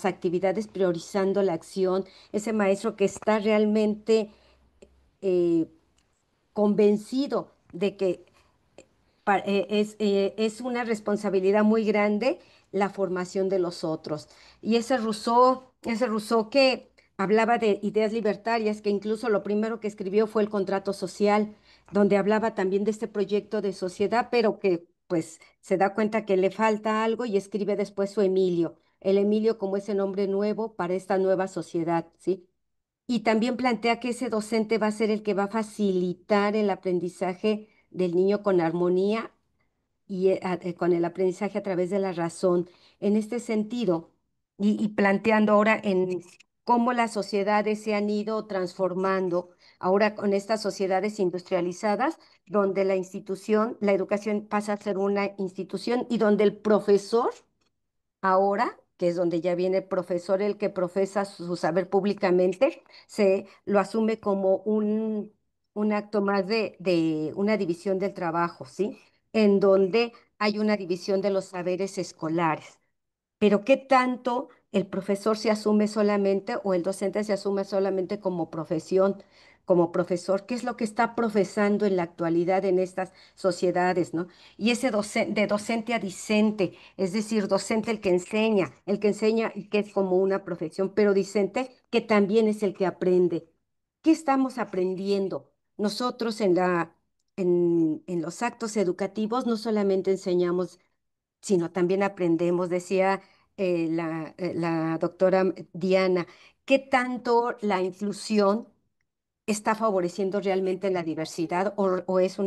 actividades priorizando la acción, ese maestro que está realmente eh, convencido de que es una responsabilidad muy grande la formación de los otros. Y ese Rousseau que hablaba de ideas libertarias, que incluso lo primero que escribió fue el contrato social, donde hablaba también de este proyecto de sociedad, pero que pues se da cuenta que le falta algo y escribe después su Emilio, el Emilio como ese nombre nuevo para esta nueva sociedad, ¿sí? Y también plantea que ese docente va a ser el que va a facilitar el aprendizaje del niño con armonía y con el aprendizaje a través de la razón. En este sentido, y planteando ahora en cómo las sociedades se han ido transformando, ahora con estas sociedades industrializadas, donde la institución, la educación pasa a ser una institución y donde el profesor ahora, que es donde ya viene el profesor, el que profesa su saber públicamente, se lo asume como un acto más de una división del trabajo, ¿sí? En donde hay una división de los saberes escolares. Pero ¿qué tanto el profesor se asume solamente o el docente se asume solamente como profesión, como profesor? ¿Qué es lo que está profesando en la actualidad en estas sociedades, ¿no? Y ese docente, de docente a discente, es decir, docente el que enseña y que es como una profesión, pero discente que también es el que aprende. ¿Qué estamos aprendiendo? Nosotros en los actos educativos no solamente enseñamos sino también aprendemos, decía la doctora Diana, qué tanto la inclusión está favoreciendo realmente la diversidad o es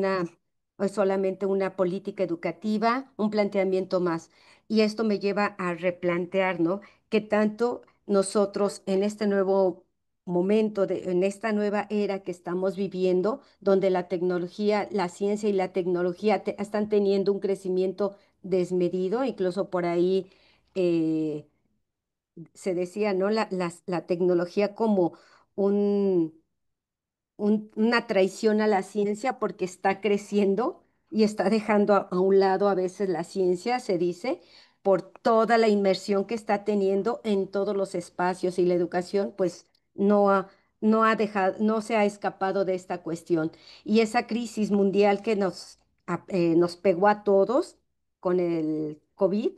solamente una política educativa, un planteamiento más. Y esto me lleva a replantear, ¿no? Qué tanto nosotros en este nuevo momento, en esta nueva era que estamos viviendo, donde la tecnología, la ciencia y la tecnología están teniendo un crecimiento desmedido, incluso por ahí eh, se decía, ¿no? La tecnología como un una traición a la ciencia porque está creciendo y está dejando a un lado a veces la ciencia, se dice, por toda la inmersión que está teniendo en todos los espacios y la educación, pues no ha, no ha dejado, no se ha escapado de esta cuestión. Y esa crisis mundial que nos pegó a todos con el COVID,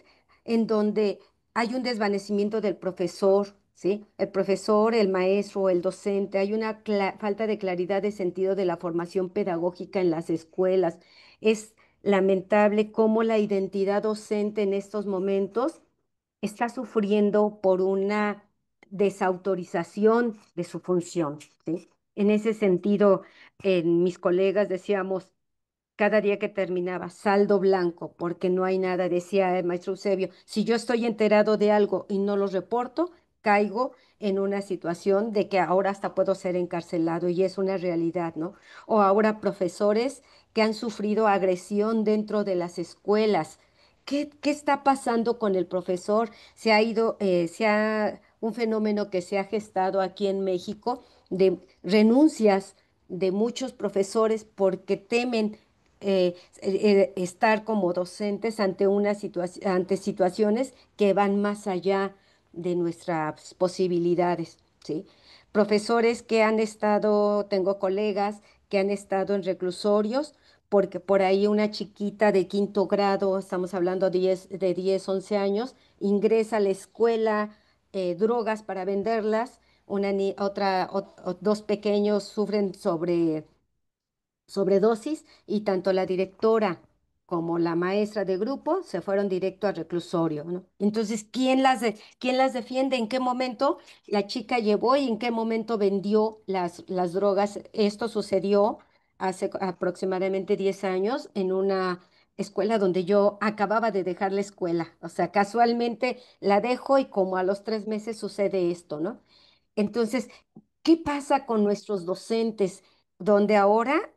en donde hay un desvanecimiento del profesor, ¿sí? El profesor, el maestro, el docente, hay una falta de claridad de sentido de la formación pedagógica en las escuelas. Es lamentable cómo la identidad docente en estos momentos está sufriendo por una desautorización de su función, ¿sí? En ese sentido, en mis colegas decíamos, cada día que terminaba, saldo blanco, porque no hay nada, decía el maestro Eusebio, si yo estoy enterado de algo y no lo reporto, caigo en una situación de que ahora hasta puedo ser encarcelado y es una realidad, ¿no? O ahora profesores que han sufrido agresión dentro de las escuelas. ¿Qué está pasando con el profesor? Un fenómeno que se ha gestado aquí en México de renuncias de muchos profesores porque temen estar como docentes ante ante situaciones que van más allá de nuestras posibilidades, ¿sí? Profesores que han estado, tengo colegas que han estado en reclusorios, porque por ahí una chiquita de quinto grado, estamos hablando de 10 11 años, ingresa a la escuela drogas para venderlas, dos pequeños sufren sobredosis y tanto la directora como la maestra de grupo se fueron directo al reclusorio, ¿no? Entonces, quién las defiende? ¿En qué momento la chica llevó y en qué momento vendió las drogas? Esto sucedió hace aproximadamente 10 años en una escuela donde yo acababa de dejar la escuela. O sea, casualmente la dejo y como a los 3 meses sucede esto, ¿no? Entonces, ¿qué pasa con nuestros docentes? Donde ahora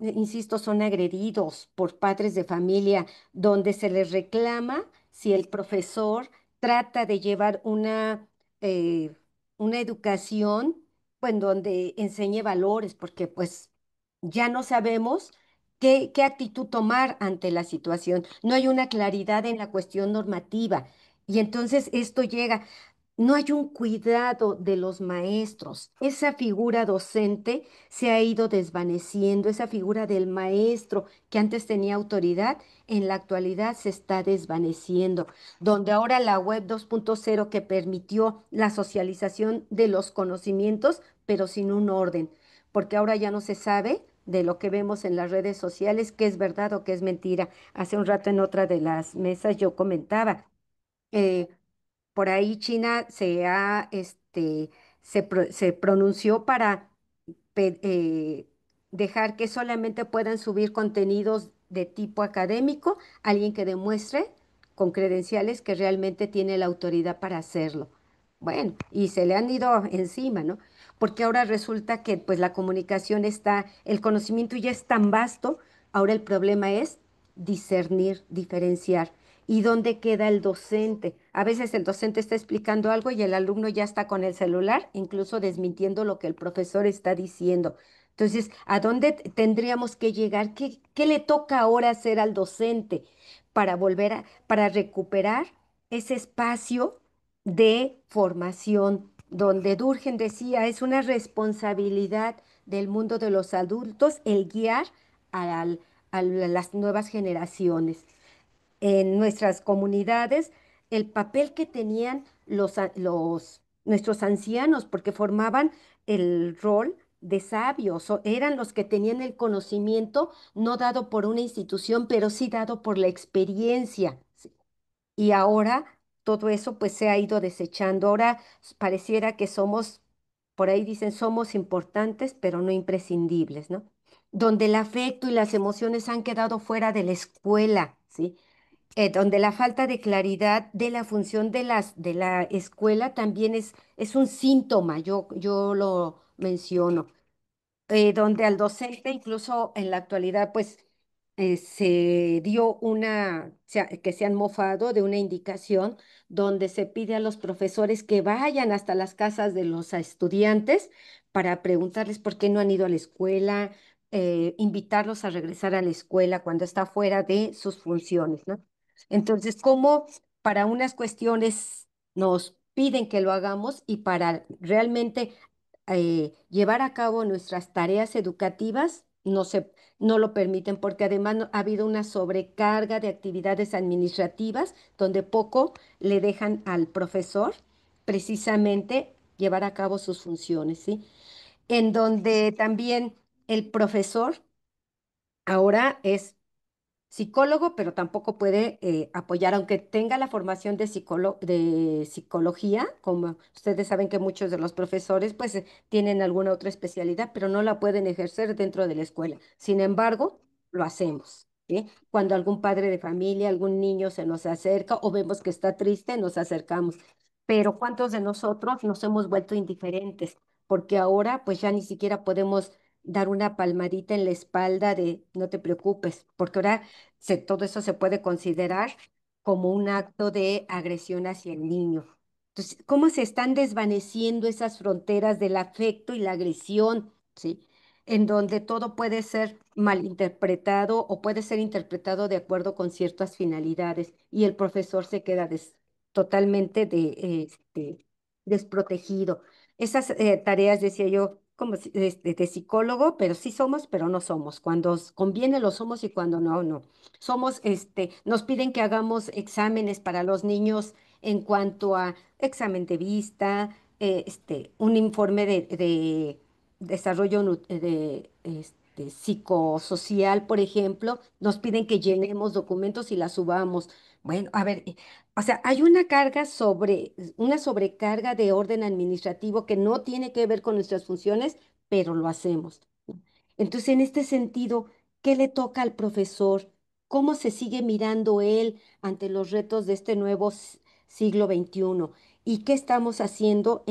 insisto, son agredidos por padres de familia, donde se les reclama si el profesor trata de llevar eh, una educación, pues, donde enseñe valores, porque pues ya no sabemos qué actitud tomar ante la situación. No hay una claridad en la cuestión normativa. Y entonces esto llega. no hay un cuidado de los maestros. Esa figura docente se ha ido desvaneciendo, esa figura del maestro que antes tenía autoridad, en la actualidad se está desvaneciendo, donde ahora la web 2.0 que permitió la socialización de los conocimientos, pero sin un orden, porque ahora ya no se sabe de lo que vemos en las redes sociales, qué es verdad o qué es mentira. Hace un rato en otra de las mesas yo comentaba. eh, por ahí China se pronunció para pe- eh, dejar que solamente puedan subir contenidos de tipo académico alguien que demuestre con credenciales que realmente tiene la autoridad para hacerlo. Bueno, y se le han ido encima, ¿no? Porque ahora resulta que pues la comunicación está, el conocimiento ya es tan vasto, ahora el problema es discernir, diferenciar. ¿Y dónde queda el docente? A veces el docente está explicando algo y el alumno ya está con el celular, incluso desmintiendo lo que el profesor está diciendo. Entonces, ¿a dónde tendríamos que llegar? ¿Qué le toca ahora hacer al docente para para recuperar ese espacio de formación donde Durkheim decía, es una responsabilidad del mundo de los adultos el guiar al- a las nuevas generaciones? En nuestras comunidades el papel que tenían nuestros ancianos, porque formaban el rol de sabios, eran los que tenían el conocimiento no dado por una institución, pero sí dado por la experiencia. ¿Sí? Y ahora todo eso pues se ha ido desechando. Ahora pareciera que somos, por ahí dicen, somos importantes, pero no imprescindibles, ¿no? Donde el afecto y las emociones han quedado fuera de la escuela, ¿sí? Donde la falta de claridad de la función de la escuela también es un síntoma, yo lo menciono, donde al docente incluso en la actualidad pues se dio que se han mofado de una indicación donde se pide a los profesores que vayan hasta las casas de los estudiantes para preguntarles por qué no han ido a la escuela, invitarlos a regresar a la escuela cuando está fuera de sus funciones, ¿no? Entonces, ¿cómo para unas cuestiones nos piden que lo hagamos y para realmente llevar a cabo nuestras tareas educativas no lo permiten porque además ha habido una sobrecarga de actividades administrativas donde poco le dejan al profesor precisamente llevar a cabo sus funciones, ¿sí? En donde también el profesor ahora es psicólogo, pero tampoco puede apoyar, aunque tenga la formación de psicología, como ustedes saben que muchos de los profesores pues tienen alguna otra especialidad, pero no la pueden ejercer dentro de la escuela. Sin embargo, lo hacemos, ¿sí? Cuando algún padre de familia, algún niño se nos acerca o vemos que está triste, nos acercamos. Pero ¿cuántos de nosotros nos hemos vuelto indiferentes? Porque ahora pues ya ni siquiera podemos dar una palmadita en la espalda de no te preocupes, porque ahora todo eso se puede considerar como un acto de agresión hacia el niño. Entonces, ¿cómo se están desvaneciendo esas fronteras del afecto y la agresión, ¿sí? En donde todo puede ser malinterpretado o puede ser interpretado de acuerdo con ciertas finalidades y el profesor se queda totalmente desprotegido. Esas tareas, decía yo, como de psicólogo, pero sí somos, pero no somos. Cuando conviene lo somos y cuando no, no. Nos piden que hagamos exámenes para los niños en cuanto a examen de vista, un informe de desarrollo psicosocial, por ejemplo. Nos piden que llenemos documentos y las subamos. Bueno, a ver, o sea, hay una sobrecarga de orden administrativo que no tiene que ver con nuestras funciones, pero lo hacemos. Entonces, en este sentido, ¿qué le toca al profesor? ¿Cómo se sigue mirando él ante los retos de este nuevo siglo XXI? ¿Y qué estamos haciendo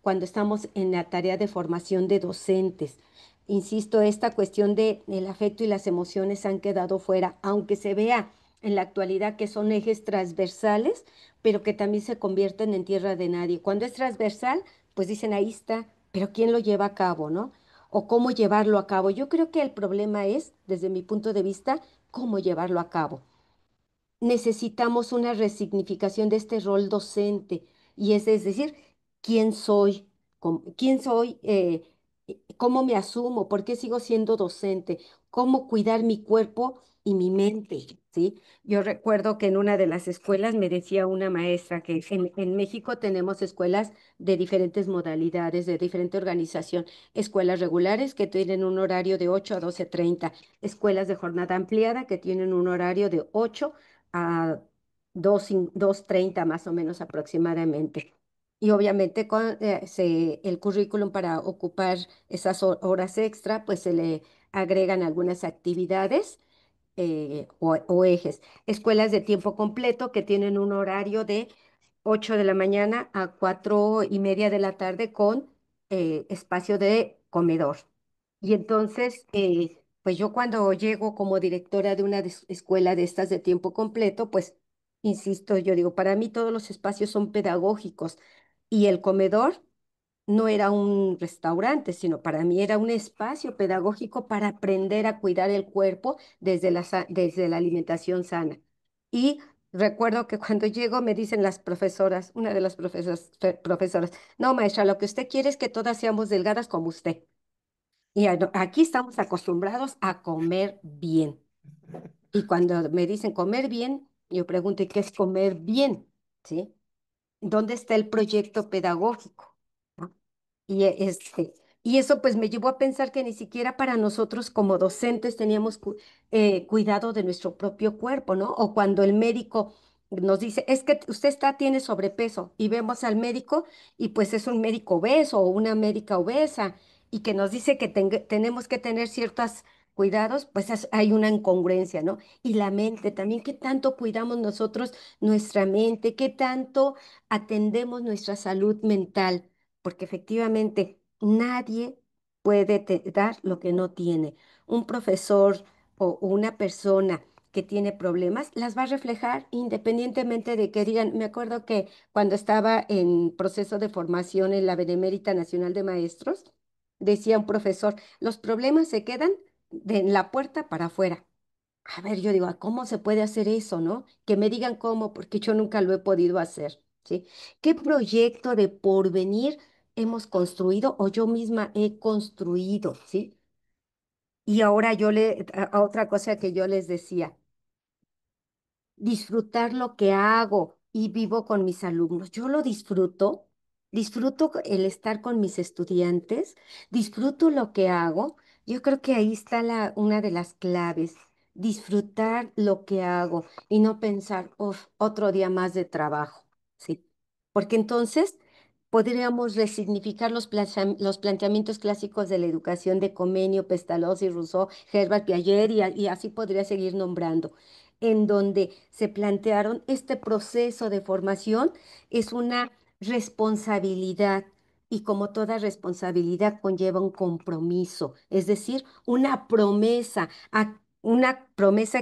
cuando estamos en la tarea de formación de docentes? Insisto, esta cuestión de el afecto y las emociones han quedado fuera, aunque se vea en la actualidad que son ejes transversales, pero que también se convierten en tierra de nadie. Cuando es transversal, pues dicen ahí está, pero ¿quién lo lleva a cabo, no? O cómo llevarlo a cabo. Yo creo que el problema es, desde mi punto de vista, cómo llevarlo a cabo. Necesitamos una resignificación de este rol docente. y es decir, quién soy, quién soy, cómo me asumo, por qué sigo siendo docente, cómo cuidar mi cuerpo y mi mente, ¿sí? Yo recuerdo que en una de las escuelas me decía una maestra que en México tenemos escuelas de diferentes modalidades, de diferente organización, escuelas regulares que tienen un horario de 8 a 12:30, escuelas de jornada ampliada que tienen un horario de 8 a 2:30 más o menos aproximadamente. Y obviamente el currículum para ocupar esas horas extra, pues se le agregan algunas actividades o ejes. Escuelas de tiempo completo que tienen un horario de 8 de la mañana a 4:30 de la tarde con espacio de comedor. Y entonces, pues yo cuando llego como directora de una escuela de estas de tiempo completo, pues, insisto, yo digo, para mí todos los espacios son pedagógicos y el comedor no era un restaurante, sino para mí era un espacio pedagógico para aprender a cuidar el cuerpo desde la alimentación sana. Y recuerdo que cuando llego me dicen las profesoras, una de las profesoras, no, maestra, lo que usted quiere es que todas seamos delgadas como usted. Y aquí estamos acostumbrados a comer bien. Y cuando me dicen comer bien, yo pregunto, ¿y qué es comer bien? ¿Sí? ¿Dónde está el proyecto pedagógico? ¿No? Y eso pues me llevó a pensar que ni siquiera para nosotros como docentes teníamos cuidado de nuestro propio cuerpo, ¿no? O cuando el médico nos dice, es que tiene sobrepeso y vemos al médico y pues es un médico obeso o una médica obesa y que nos dice que tenemos que tener ciertos cuidados, pues hay una incongruencia, ¿no? Y la mente también, ¿qué tanto cuidamos nosotros nuestra mente? ¿Qué tanto atendemos nuestra salud mental? Porque efectivamente nadie puede dar lo que no tiene. Un profesor o una persona que tiene problemas las va a reflejar independientemente de que digan. Me acuerdo que cuando estaba en proceso de formación en la Benemérita Nacional de Maestros, decía un profesor, los problemas se quedan de la puerta para afuera. A ver, yo digo, ¿cómo se puede hacer eso, no? Que me digan cómo, porque yo nunca lo he podido hacer, ¿sí? ¿Qué proyecto de porvenir hemos construido o yo misma he construido, ¿sí? Y ahora a otra cosa que yo les decía, disfrutar lo que hago y vivo con mis alumnos. Yo lo disfruto el estar con mis estudiantes, disfruto lo que hago. Yo creo que ahí está una de las claves, disfrutar lo que hago y no pensar, "Uf, otro día más de trabajo", ¿sí? Porque entonces podríamos resignificar los planteamientos clásicos de la educación de Comenio, Pestalozzi, Rousseau, Herbert Piaget y así podría seguir nombrando, en donde se plantearon este proceso de formación es una responsabilidad y como toda responsabilidad conlleva un compromiso, es decir, una promesa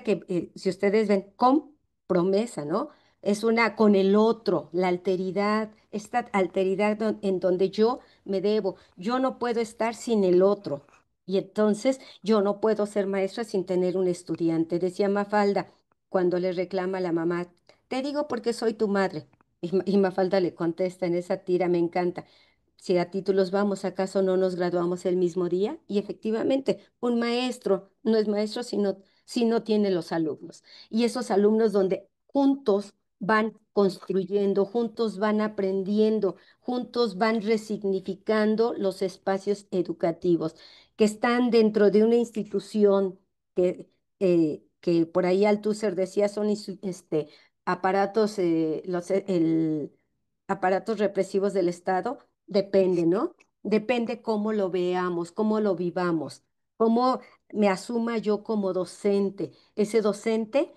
que, si ustedes ven, con promesa, ¿no? Es una con el otro, la alteridad, esta alteridad en donde yo me debo, yo no puedo estar sin el otro. Y entonces yo no puedo ser maestra sin tener un estudiante. Decía Mafalda, cuando le reclama a la mamá, te digo porque soy tu madre. Y Mafalda le contesta en esa tira, me encanta. Si a títulos vamos, ¿acaso no nos graduamos el mismo día? Y efectivamente, un maestro no es maestro si no tiene los alumnos. Y esos alumnos donde juntos van construyendo, juntos van aprendiendo, juntos van resignificando los espacios educativos que están dentro de una institución que por ahí Althusser decía son aparatos, aparatos represivos del Estado. Depende, ¿no? Depende cómo lo veamos, cómo lo vivamos, cómo me asuma yo como docente, ese docente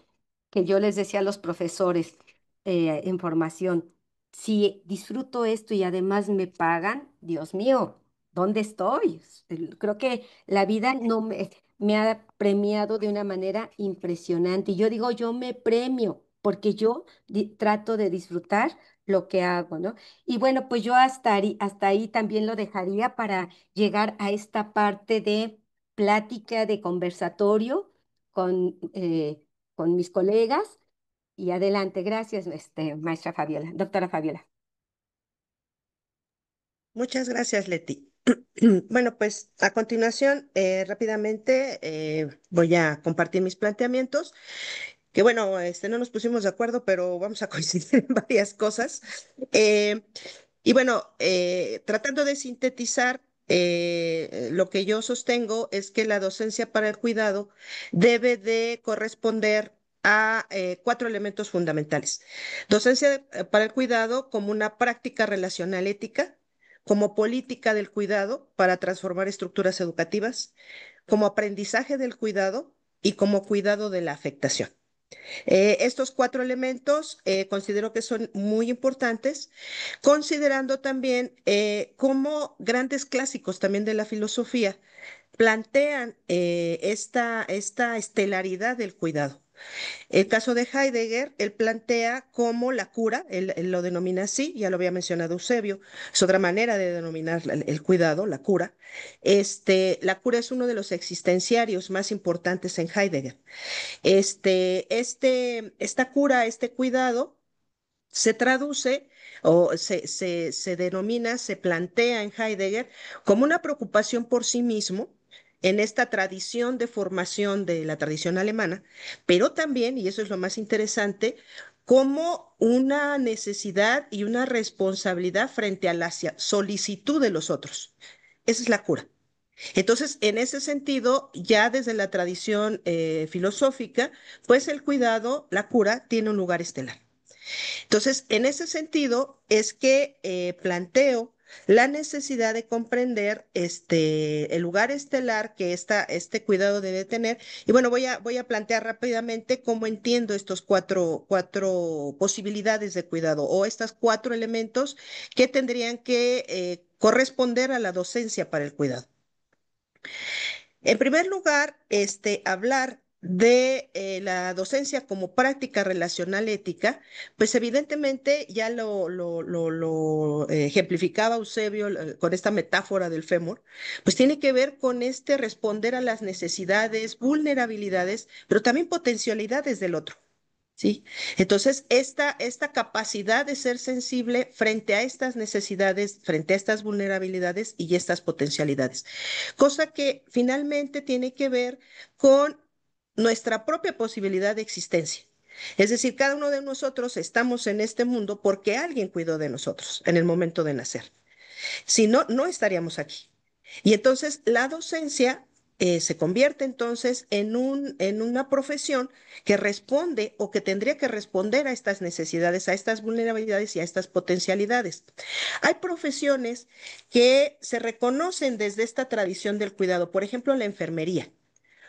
que yo les decía a los profesores en formación, si disfruto esto y además me pagan, Dios mío, ¿dónde estoy? Creo que la vida no me ha premiado de una manera impresionante. Y yo digo, yo me premio porque yo trato de disfrutar lo que hago, ¿no? Y bueno, pues yo hasta ahí también lo dejaría para llegar a esta parte de plática, de conversatorio con mis colegas. Y adelante, gracias, maestra Fabiola, doctora Fabiola. Muchas gracias, Leti. Bueno, pues a continuación, rápidamente voy a compartir mis planteamientos, que bueno, no nos pusimos de acuerdo, pero vamos a coincidir en varias cosas. Eh, y bueno, tratando de sintetizar, lo que yo sostengo es que la docencia para el cuidado debe de corresponder a cuatro elementos fundamentales. Docencia para el cuidado como una práctica relacional ética, como política del cuidado para transformar estructuras educativas, como aprendizaje del cuidado y como cuidado de la afectación. Estos cuatro elementos considero que son muy importantes, considerando también cómo grandes clásicos también de la filosofía plantean esta estelaridad del cuidado. El caso de Heidegger, él plantea cómo la cura, él lo denomina así, ya lo había mencionado Eusebio, es otra manera de denominar el cuidado, la cura. La cura es uno de los existenciarios más importantes en Heidegger. Esta cura, este cuidado, se traduce o se denomina, se plantea en Heidegger como una preocupación por sí mismo en esta tradición de formación de la tradición alemana, pero también, y eso es lo más interesante, como una necesidad y una responsabilidad frente a la solicitud de los otros. Esa es la cura. Entonces, en ese sentido, ya desde la tradición filosófica, pues el cuidado, la cura, tiene un lugar estelar. Entonces, en ese sentido, es que planteo la necesidad de comprender el lugar estelar que este cuidado debe tener. Y bueno, voy a plantear rápidamente cómo entiendo estos cuatro posibilidades de cuidado o estos cuatro elementos que tendrían que corresponder a la docencia para el cuidado. En primer lugar, hablar de la docencia como práctica relacional ética, pues evidentemente ya lo ejemplificaba Eusebio con esta metáfora del fémur, pues tiene que ver con responder a las necesidades, vulnerabilidades, pero también potencialidades del otro. ¿Sí? Entonces, esta capacidad de ser sensible frente a estas necesidades, frente a estas vulnerabilidades y estas potencialidades, cosa que finalmente tiene que ver con nuestra propia posibilidad de existencia. Es decir, cada uno de nosotros estamos en este mundo porque alguien cuidó de nosotros en el momento de nacer. Si no, no estaríamos aquí. Y entonces la docencia se convierte entonces en una profesión que responde o que tendría que responder a estas necesidades, a estas vulnerabilidades y a estas potencialidades. Hay profesiones que se reconocen desde esta tradición del cuidado, por ejemplo, la enfermería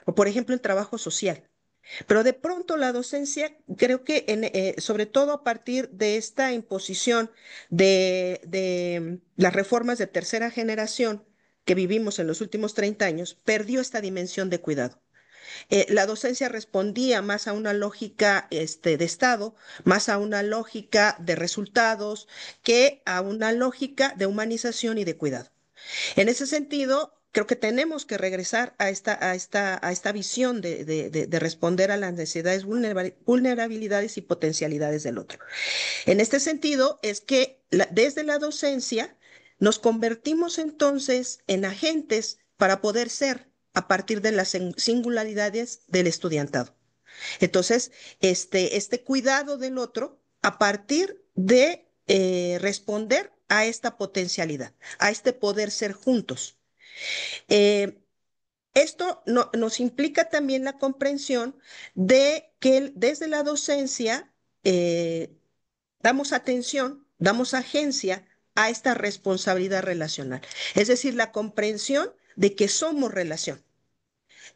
o por ejemplo el trabajo social. Pero de pronto la docencia, creo que sobre todo a partir de esta imposición de las reformas de tercera generación que vivimos en los últimos 30 años, perdió esta dimensión de cuidado. La docencia respondía más a una lógica de Estado, más a una lógica de resultados, que a una lógica de humanización y de cuidado. En ese sentido, creo que tenemos que regresar a esta visión de responder a las necesidades, vulnerabilidades y potencialidades del otro. En este sentido, es que desde la docencia nos convertimos entonces en agentes para poder ser a partir de las singularidades del estudiantado. Entonces, este cuidado del otro a partir de responder a esta potencialidad, a este poder ser juntos. Eh, Esto nos implica también la comprensión de que desde la docencia damos atención, damos agencia a esta responsabilidad relacional. Es decir, la comprensión de que somos relación,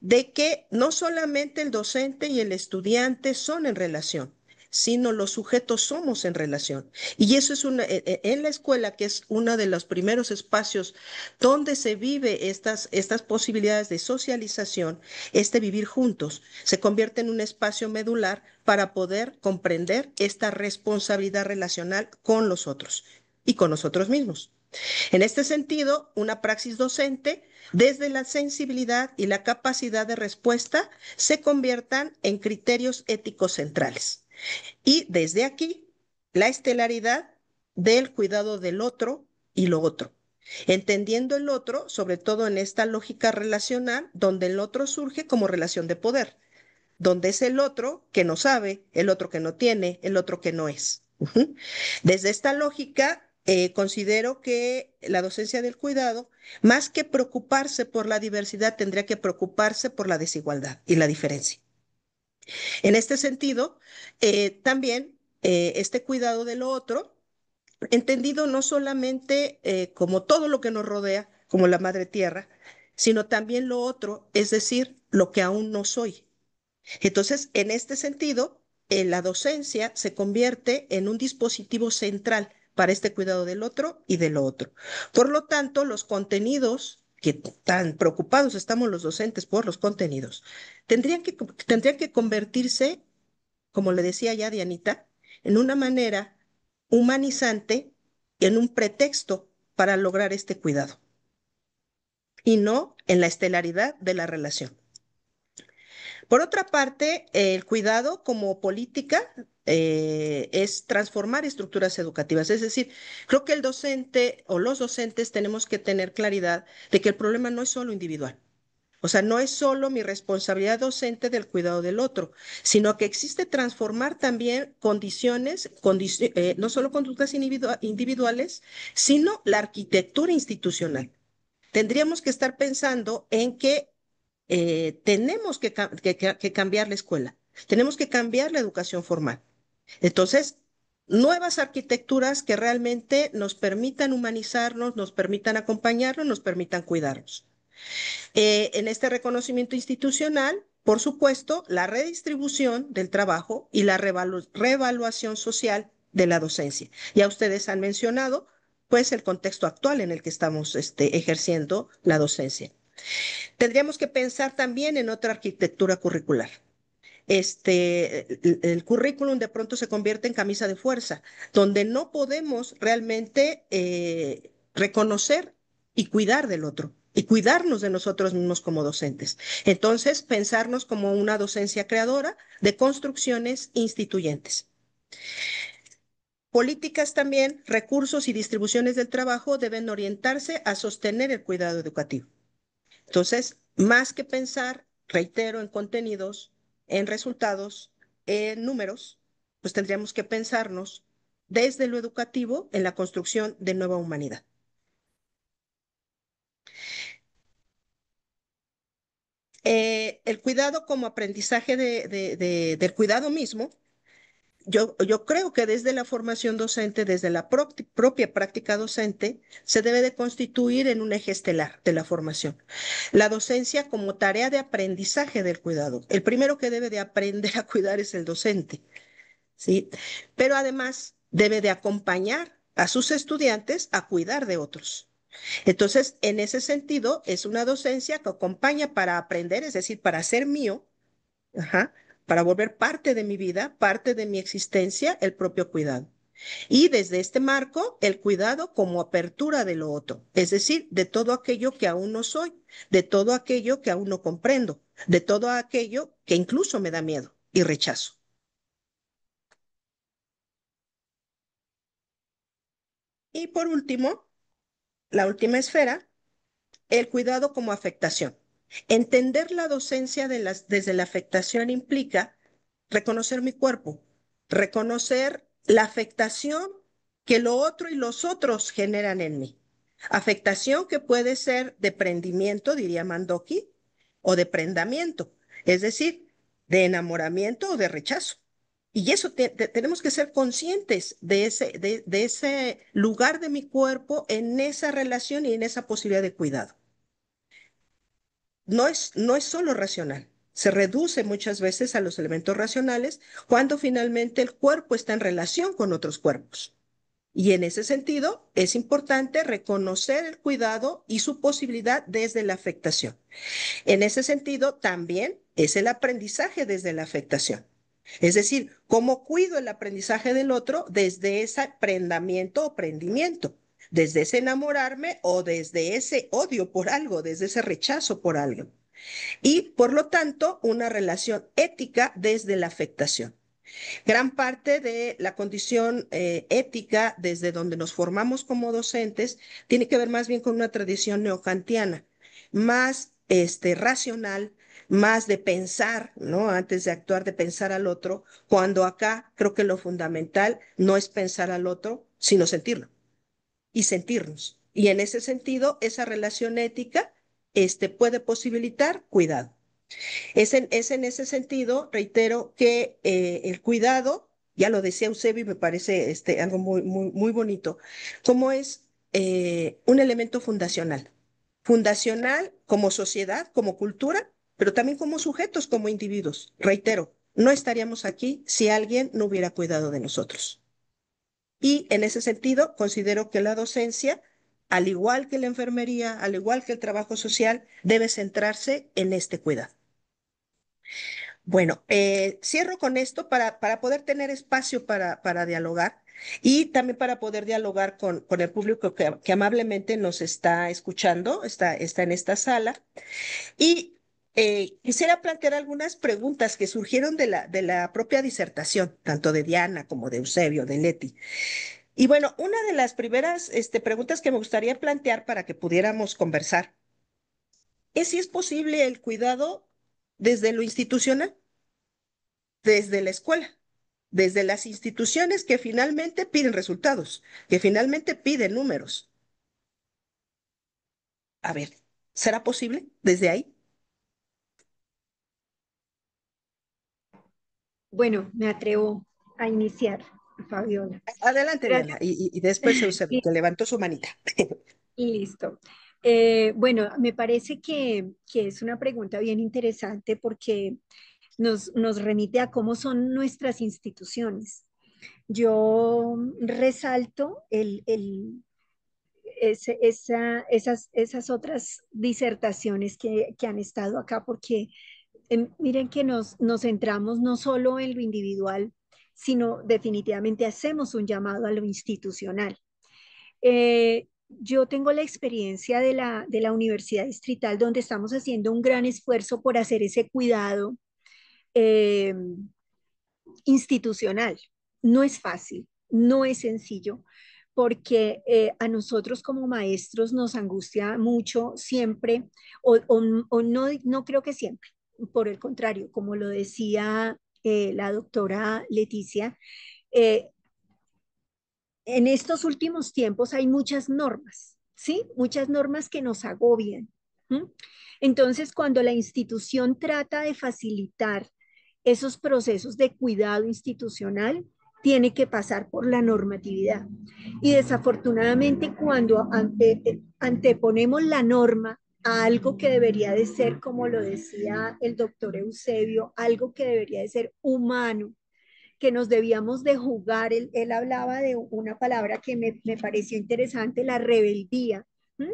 de que no solamente el docente y el estudiante son en relación, sino los sujetos somos en relación. Y eso es en la escuela, que es uno de los primeros espacios donde se vive estas posibilidades de socialización, vivir juntos, se convierte en un espacio medular para poder comprender esta responsabilidad relacional con los otros y con nosotros mismos. En este sentido, una praxis docente, desde la sensibilidad y la capacidad de respuesta, se conviertan en criterios éticos centrales. Y desde aquí, la estelaridad del cuidado del otro y lo otro. entendiendo el otro, sobre todo en esta lógica relacional, donde el otro surge como relación de poder, donde es el otro que no sabe, el otro que no tiene, el otro que no es. Desde esta lógica, considero que la docencia del cuidado, más que preocuparse por la diversidad, tendría que preocuparse por la desigualdad y la diferencia. En este sentido, también este cuidado de lo otro, entendido no solamente como todo lo que nos rodea, como la madre tierra, sino también lo otro, es decir, lo que aún no soy. Entonces, en este sentido, la docencia se convierte en un dispositivo central para este cuidado del otro y de lo otro. Por lo tanto, los contenidos, que tan preocupados estamos los docentes por los contenidos, tendrían que convertirse, como le decía ya Dianita, en una manera humanizante, en un pretexto para lograr este cuidado, y no en la estelaridad de la relación. Por otra parte, el cuidado como política es transformar estructuras educativas. Es decir, creo que el docente o los docentes tenemos que tener claridad de que el problema no es solo individual. O sea, no es solo mi responsabilidad docente del cuidado del otro, sino que existe transformar también no solo conductas individuales, sino la arquitectura institucional. Tendríamos que estar pensando en que tenemos que cambiar la escuela, tenemos que cambiar la educación formal. Entonces, nuevas arquitecturas que realmente nos permitan humanizarnos, nos permitan acompañarnos, nos permitan cuidarnos. En este reconocimiento institucional, por supuesto, la redistribución del trabajo y la reevaluación social de la docencia. Ya ustedes han mencionado, pues, el contexto actual en el que estamos ejerciendo la docencia. Tendríamos que pensar también en otra arquitectura curricular. El currículum de pronto se convierte en camisa de fuerza, donde no podemos realmente reconocer y cuidar del otro y cuidarnos de nosotros mismos como docentes. Entonces, pensarnos como una docencia creadora de construcciones instituyentes. Políticas también, recursos y distribuciones del trabajo deben orientarse a sostener el cuidado educativo. Entonces, más que pensar, reitero, en contenidos, en resultados, en números, pues tendríamos que pensarnos desde lo educativo en la construcción de nueva humanidad. El cuidado como aprendizaje del cuidado mismo, yo creo que desde la formación docente, desde la propia práctica docente, se debe de constituir en un eje estelar de la formación. La docencia como tarea de aprendizaje del cuidado. El primero que debe de aprender a cuidar es el docente, ¿sí? Pero además debe de acompañar a sus estudiantes a cuidar de otros. Entonces, en ese sentido, es una docencia que acompaña para aprender, es decir, para ser mío, ajá, para volver parte de mi vida, parte de mi existencia, el propio cuidado. Y desde este marco, el cuidado como apertura de lo otro, es decir, de todo aquello que aún no soy, de todo aquello que aún no comprendo, de todo aquello que incluso me da miedo y rechazo. Y por último, la última esfera, el cuidado como afectación. Entender la docencia desde la afectación implica reconocer mi cuerpo, reconocer la afectación que lo otro y los otros generan en mí. Afectación que puede ser de prendimiento, diría Mandoki, o de prendamiento, es decir, de enamoramiento o de rechazo. Y eso tenemos que ser conscientes de ese lugar de mi cuerpo en esa relación y en esa posibilidad de cuidado. No es solo racional. Se reduce muchas veces a los elementos racionales cuando finalmente el cuerpo está en relación con otros cuerpos. Y en ese sentido, es importante reconocer el cuidado y su posibilidad desde la afectación. En ese sentido, también es el aprendizaje desde la afectación. Es decir, cómo cuido el aprendizaje del otro desde ese prendamiento o prendimiento, desde ese enamorarme o desde ese odio por algo, desde ese rechazo por algo. Y por lo tanto, una relación ética desde la afectación. Gran parte de la condición ética desde donde nos formamos como docentes tiene que ver más bien con una tradición neocantiana, más racional, más de pensar, ¿no? Antes de actuar, de pensar al otro, cuando acá creo que lo fundamental no es pensar al otro, sino sentirlo y sentirnos. Y en ese sentido, esa relación ética puede posibilitar cuidado. Es en ese sentido, reitero, que el cuidado, ya lo decía Eusebio y me parece algo muy bonito, como es un elemento fundacional. Fundacional como sociedad, como cultura, pero también como sujetos, como individuos. Reitero, no estaríamos aquí si alguien no hubiera cuidado de nosotros. Y en ese sentido, considero que la docencia, al igual que la enfermería, al igual que el trabajo social, debe centrarse en este cuidado. Bueno, cierro con esto para poder tener espacio para dialogar y también para poder dialogar con el público que amablemente nos está escuchando, está en esta sala. Y quisiera plantear algunas preguntas que surgieron de la propia disertación, tanto de Diana como de Eusebio, de Leti. Y bueno, una de las primeras preguntas que me gustaría plantear para que pudiéramos conversar es si es posible el cuidado desde lo institucional, desde la escuela, desde las instituciones que finalmente piden resultados, que finalmente piden números. A ver, ¿será posible desde ahí? Bueno, me atrevo a iniciar, Fabiola. Adelante, Diana, Gracias. y después Eusebio, que levantó su manita. Listo. Bueno, me parece que es una pregunta bien interesante porque nos remite a cómo son nuestras instituciones. Yo resalto esas otras disertaciones que han estado acá porque miren que nos centramos no solo en lo individual, sino definitivamente hacemos un llamado a lo institucional. Yo tengo la experiencia de la Universidad Distrital, donde estamos haciendo un gran esfuerzo por hacer ese cuidado eh, institucional. No es fácil, no es sencillo, porque a nosotros como maestros nos angustia mucho siempre, o no, no creo que siempre, por el contrario, como lo decía la doctora Leticia, eh, en estos últimos tiempos hay muchas normas, ¿sí? Muchas normas que nos agobian. ¿Mm? Entonces, cuando la institución trata de facilitar esos procesos de cuidado institucional, tiene que pasar por la normatividad. Y desafortunadamente, cuando anteponemos la norma a algo que debería de ser, como lo decía el doctor Eusebio, algo que debería de ser humano, que nos debíamos de jugar. Él hablaba de una palabra que me pareció interesante, la rebeldía. ¿Mm?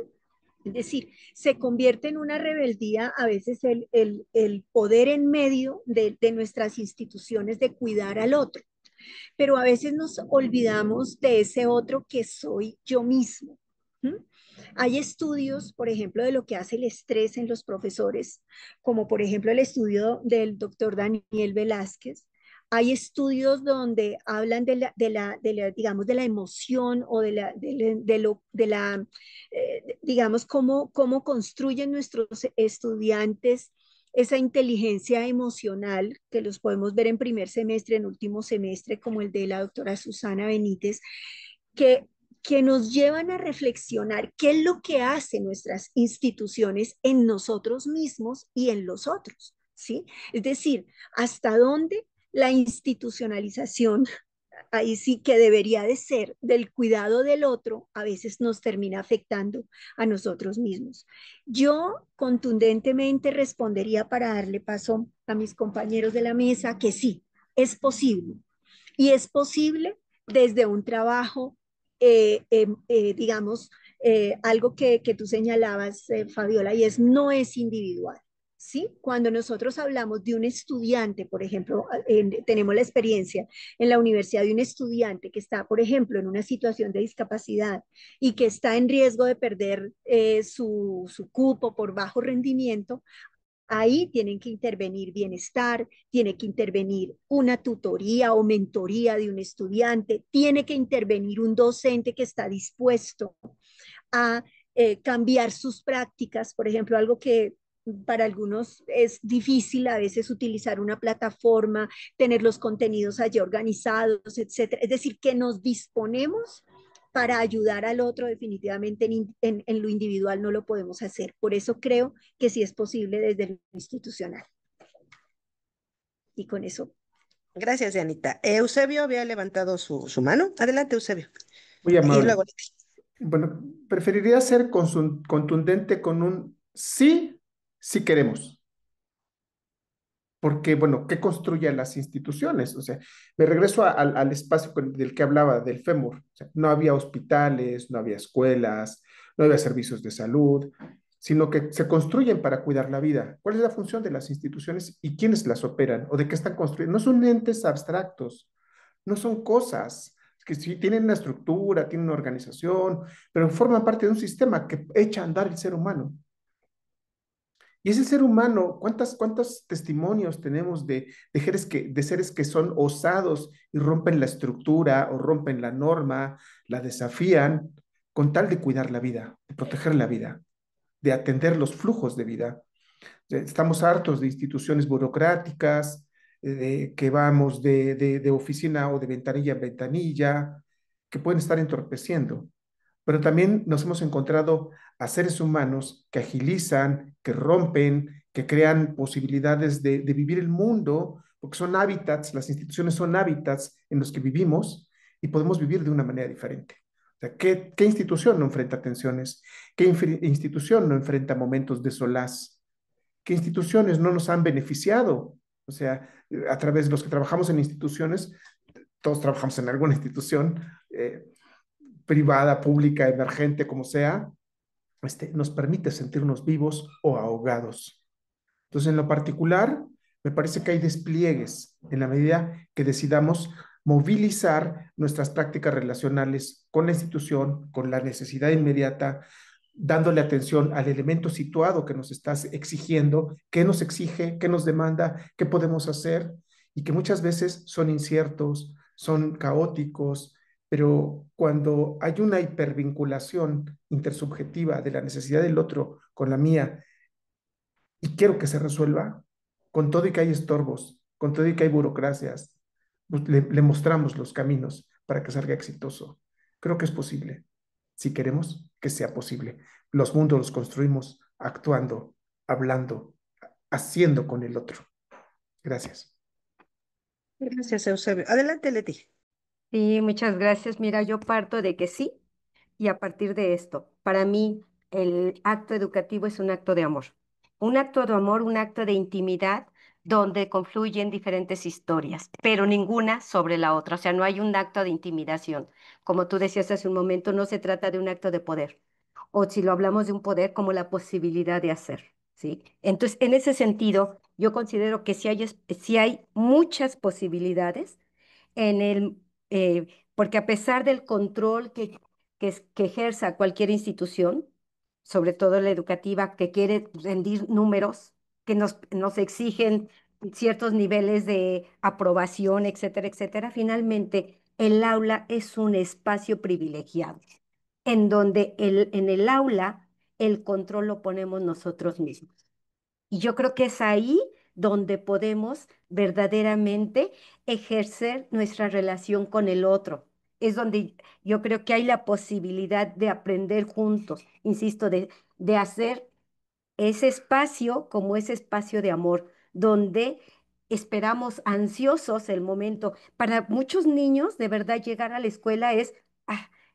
Es decir, se convierte en una rebeldía a veces el poder en medio de nuestras instituciones de cuidar al otro, pero a veces nos olvidamos de ese otro que soy yo mismo. ¿Mm? Hay estudios, por ejemplo, de lo que hace el estrés en los profesores, como por ejemplo el estudio del doctor Daniel Velázquez. Hay estudios donde hablan digamos, de la emoción o digamos, cómo construyen nuestros estudiantes esa inteligencia emocional, que los podemos ver en primer semestre, en último semestre, como el de la doctora Susana Benítez, que, que nos llevan a reflexionar qué es lo que hacen nuestras instituciones en nosotros mismos y en los otros, ¿sí? Es decir, hasta dónde la institucionalización, ahí sí que debería de ser, del cuidado del otro, a veces nos termina afectando a nosotros mismos. Yo contundentemente respondería, para darle paso a mis compañeros de la mesa, que sí, es posible. Y es posible desde un trabajo, digamos, algo que tú señalabas, Fabiola, y es no es individual. ¿Sí? Cuando nosotros hablamos de un estudiante, por ejemplo, tenemos la experiencia en la universidad de un estudiante que está, por ejemplo, en una situación de discapacidad y que está en riesgo de perder su cupo por bajo rendimiento, Ahí tienen que intervenir bienestar, tiene que intervenir una tutoría o mentoría de un estudiante, tiene que intervenir un docente que está dispuesto a cambiar sus prácticas. Por ejemplo, algo que para algunos es difícil a veces utilizar una plataforma, tener los contenidos allí organizados, etcétera. Es decir, que nos disponemos para ayudar al otro definitivamente en lo individual no lo podemos hacer. Por eso creo que sí es posible desde lo institucional. Y con eso. Gracias, Dianita. Eusebio había levantado su mano. Adelante, Eusebio. Muy Y amable. luego, Bueno, preferiría ser contundente con un sí, si queremos. Porque, bueno, ¿qué construyen las instituciones? O sea, me regreso al espacio del que hablaba, del fémur. O sea, no había hospitales, no había escuelas, no había servicios de salud, sino que se construyen para cuidar la vida. ¿Cuál es la función de las instituciones y quiénes las operan o de qué están construyendo? No son entes abstractos, no son cosas que sí tienen una estructura, tienen una organización, pero forman parte de un sistema que echa a andar el ser humano. Y ese ser humano, ¿cuántos testimonios tenemos de seres que son osados y rompen la estructura o rompen la norma, la desafían con tal de cuidar la vida, de proteger la vida, de atender los flujos de vida? Estamos hartos de instituciones burocráticas, que vamos de oficina o de ventanilla en ventanilla, que pueden estar entorpeciendo. Pero también nos hemos encontrado a seres humanos que agilizan, que rompen, que crean posibilidades de vivir el mundo, porque son hábitats, las instituciones son hábitats en los que vivimos y podemos vivir de una manera diferente. O sea, ¿qué institución no enfrenta tensiones? ¿Qué institución no enfrenta momentos de solaz? ¿Qué instituciones no nos han beneficiado? O sea, a través de los que trabajamos en instituciones, todos trabajamos en alguna institución, privada, pública, emergente, como sea, nos permite sentirnos vivos o ahogados. Entonces, en lo particular, me parece que hay despliegues en la medida que decidamos movilizar nuestras prácticas relacionales con la institución, con la necesidad inmediata, dándole atención al elemento situado que nos estás exigiendo, qué nos exige, qué nos demanda, qué podemos hacer, y que muchas veces son inciertos, son caóticos, pero cuando hay una hipervinculación intersubjetiva de la necesidad del otro con la mía y quiero que se resuelva, con todo y que hay estorbos, con todo y que hay burocracias, pues le mostramos los caminos para que salga exitoso. Creo que es posible, si queremos que sea posible. Los mundos los construimos actuando, hablando, haciendo con el otro. Gracias. gracias, Eusebio. Adelante, Leti. Sí, muchas gracias. Mira, yo parto de que sí, y a partir de esto, para mí el acto educativo es un acto de amor. Un acto de amor, un acto de intimidad donde confluyen diferentes historias, pero ninguna sobre la otra. O sea, no hay un acto de intimidación. Como tú decías hace un momento, no se trata de un acto de poder. O si lo hablamos de un poder, como la posibilidad de hacer, ¿sí? Entonces, en ese sentido, yo considero que si hay muchas posibilidades en porque a pesar del control que ejerza cualquier institución, sobre todo la educativa, que quiere rendir números, que nos exigen ciertos niveles de aprobación, etcétera, etcétera, finalmente el aula es un espacio privilegiado, en donde en el aula el control lo ponemos nosotros mismos. Y yo creo que es ahí donde podemos verdaderamente ejercer nuestra relación con el otro. Es donde yo creo que hay la posibilidad de aprender juntos, insisto, de hacer ese espacio como ese espacio de amor, donde esperamos ansiosos el momento. Para muchos niños, de verdad, llegar a la escuela es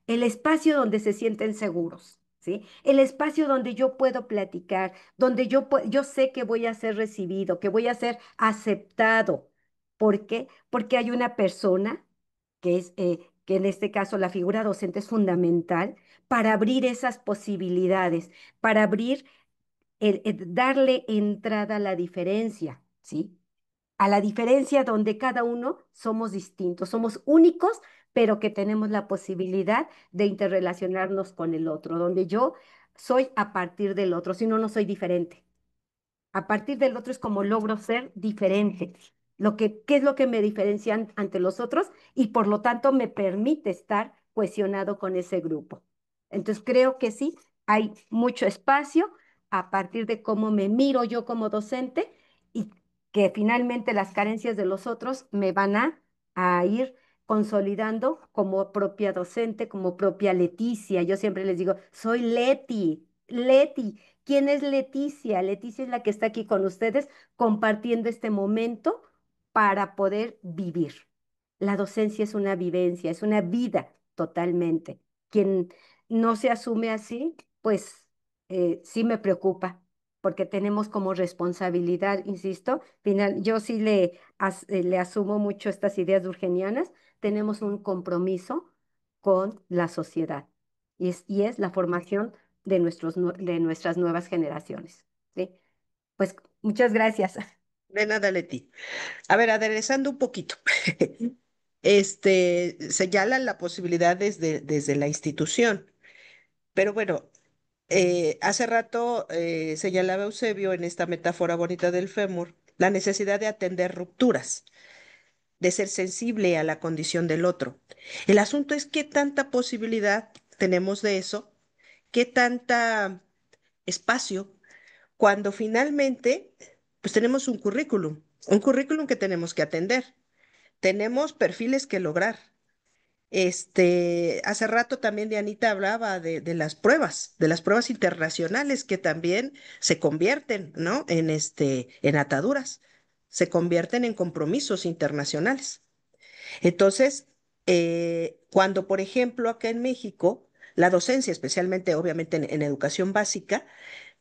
el espacio donde se sienten seguros, ¿sí? El espacio donde yo puedo platicar, donde yo sé que voy a ser recibido, que voy a ser aceptado. ¿Por qué? Porque hay una persona que en este caso la figura docente es fundamental para abrir esas posibilidades, para abrir darle entrada a la diferencia, ¿sí? A la diferencia donde cada uno somos distintos, somos únicos, pero que tenemos la posibilidad de interrelacionarnos con el otro, donde yo soy a partir del otro, si no, no soy diferente. A partir del otro es como logro ser diferente. ¿Qué es lo que me diferencia ante los otros? Y por lo tanto me permite estar cohesionado con ese grupo. Entonces creo que sí, hay mucho espacio a partir de cómo me miro yo como docente y que finalmente las carencias de los otros me van a ir consolidando como propia docente, como propia Leticia. Yo siempre les digo, soy Leti, Leti. ¿Quién es Leticia? Leticia es la que está aquí con ustedes compartiendo este momento para poder vivir. La docencia es una vivencia, es una vida totalmente. Quien no se asume así, pues sí me preocupa, porque tenemos como responsabilidad, insisto, yo sí le asumo mucho estas ideas durkheimianas, tenemos un compromiso con la sociedad y es la formación de nuestras nuevas generaciones. ¿Sí? Pues muchas gracias. De nada, Leti. A ver, aderezando un poquito. Señalan la posibilidad desde la institución, pero bueno, hace rato señalaba Eusebio en esta metáfora bonita del fémur la necesidad de atender rupturas, de ser sensible a la condición del otro. El asunto es qué tanta posibilidad tenemos de eso, qué tanta espacio cuando finalmente pues tenemos un currículum que tenemos que atender, tenemos perfiles que lograr. Hace rato también Dianita hablaba de las pruebas internacionales que también se convierten, ¿no? En ataduras, se convierten en compromisos internacionales. Entonces, cuando, por ejemplo, acá en México, la docencia, especialmente obviamente en educación básica,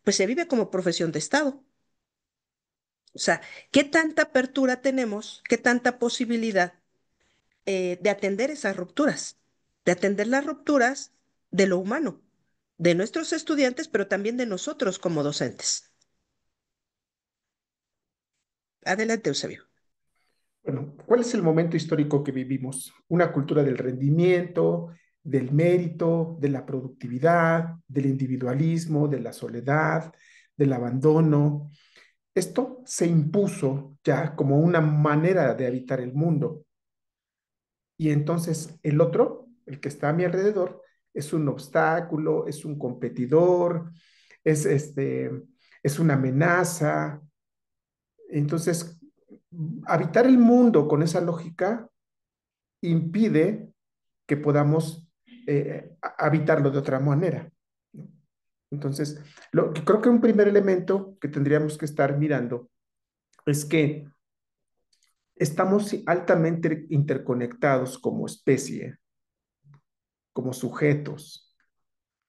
pues se vive como profesión de Estado. O sea, ¿qué tanta apertura tenemos? ¿Qué tanta posibilidad de atender esas rupturas? De atender las rupturas de lo humano, de nuestros estudiantes, pero también de nosotros como docentes. Adelante, Eusebio. Bueno, ¿cuál es el momento histórico que vivimos? Una cultura del rendimiento, del mérito, de la productividad, del individualismo, de la soledad, del abandono. Esto se impuso ya como una manera de habitar el mundo. Y entonces el otro, el que está a mi alrededor, es un obstáculo, es un competidor, es, es una amenaza. Entonces, habitar el mundo con esa lógica impide que podamos habitarlo de otra manera, ¿no? Entonces, creo que un primer elemento que tendríamos que estar mirando es que estamos altamente interconectados como especie, como sujetos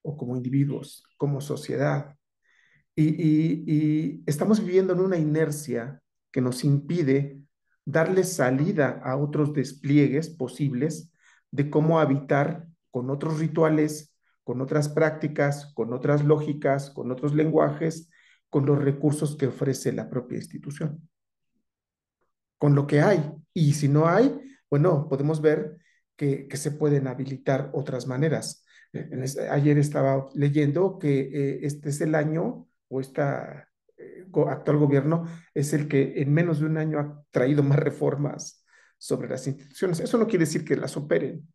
o como individuos, como sociedad. Y estamos viviendo en una inercia que nos impide darle salida a otros despliegues posibles de cómo habitar con otros rituales, con otras prácticas, con otras lógicas, con otros lenguajes, con los recursos que ofrece la propia institución, con lo que hay. Y si no hay, bueno, podemos ver que se pueden habilitar otras maneras. Ayer estaba leyendo que este es el año, o esta actual gobierno es el que en menos de un año ha traído más reformas sobre las instituciones. Eso no quiere decir que las operen,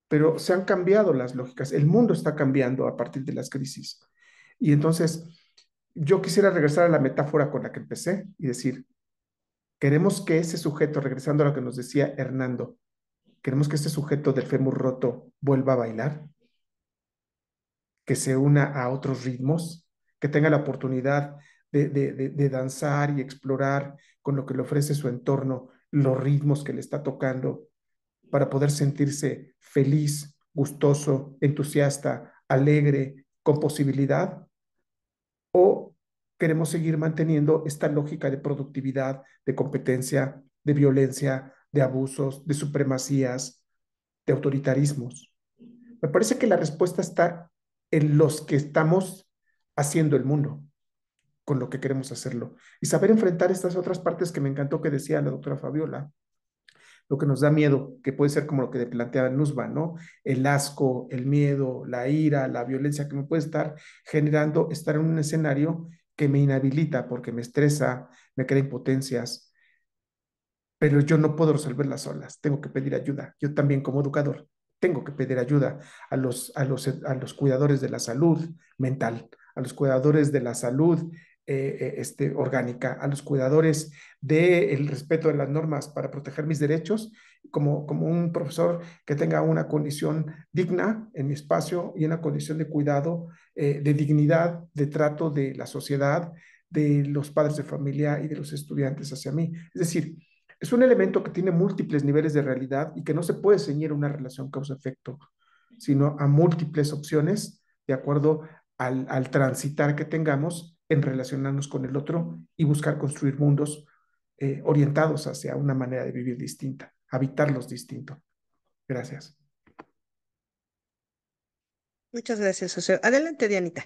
pero se han cambiado las lógicas. El mundo está cambiando a partir de las crisis. Y entonces, yo quisiera regresar a la metáfora con la que empecé y decir, queremos que ese sujeto, regresando a lo que nos decía Hernando, queremos que ese sujeto del fémur roto vuelva a bailar, que se una a otros ritmos, que tenga la oportunidad de danzar y explorar con lo que le ofrece su entorno, los ritmos que le está tocando, para poder sentirse feliz, gustoso, entusiasta, alegre, con posibilidad. ¿O queremos seguir manteniendo esta lógica de productividad, de competencia, de violencia, de abusos, de supremacías, de autoritarismos? Me parece que la respuesta está en los que estamos haciendo el mundo, con lo que queremos hacerlo. Y saber enfrentar estas otras partes que me encantó que decía la doctora Fabiola, lo que nos da miedo, que puede ser como lo que planteaba Nussbaum, ¿no? El asco, el miedo, la ira, la violencia que me puede estar generando estar en un escenario que me inhabilita porque me estresa, me crea impotencias, pero yo no puedo resolverlas solas, tengo que pedir ayuda. Yo también como educador tengo que pedir ayuda a los cuidadores de la salud mental, a los cuidadores de la salud orgánica, a los cuidadores del respeto de las normas para proteger mis derechos, como un profesor que tenga una condición digna en mi espacio y una condición de cuidado, de dignidad, de trato de la sociedad, de los padres de familia y de los estudiantes hacia mí. Es decir, es un elemento que tiene múltiples niveles de realidad y que no se puede ceñir a una relación causa-efecto, sino a múltiples opciones de acuerdo al transitar que tengamos en relacionarnos con el otro y buscar construir mundos orientados hacia una manera de vivir distinta, habitarlos distinto. Gracias. Muchas gracias, José. Adelante, Dianita.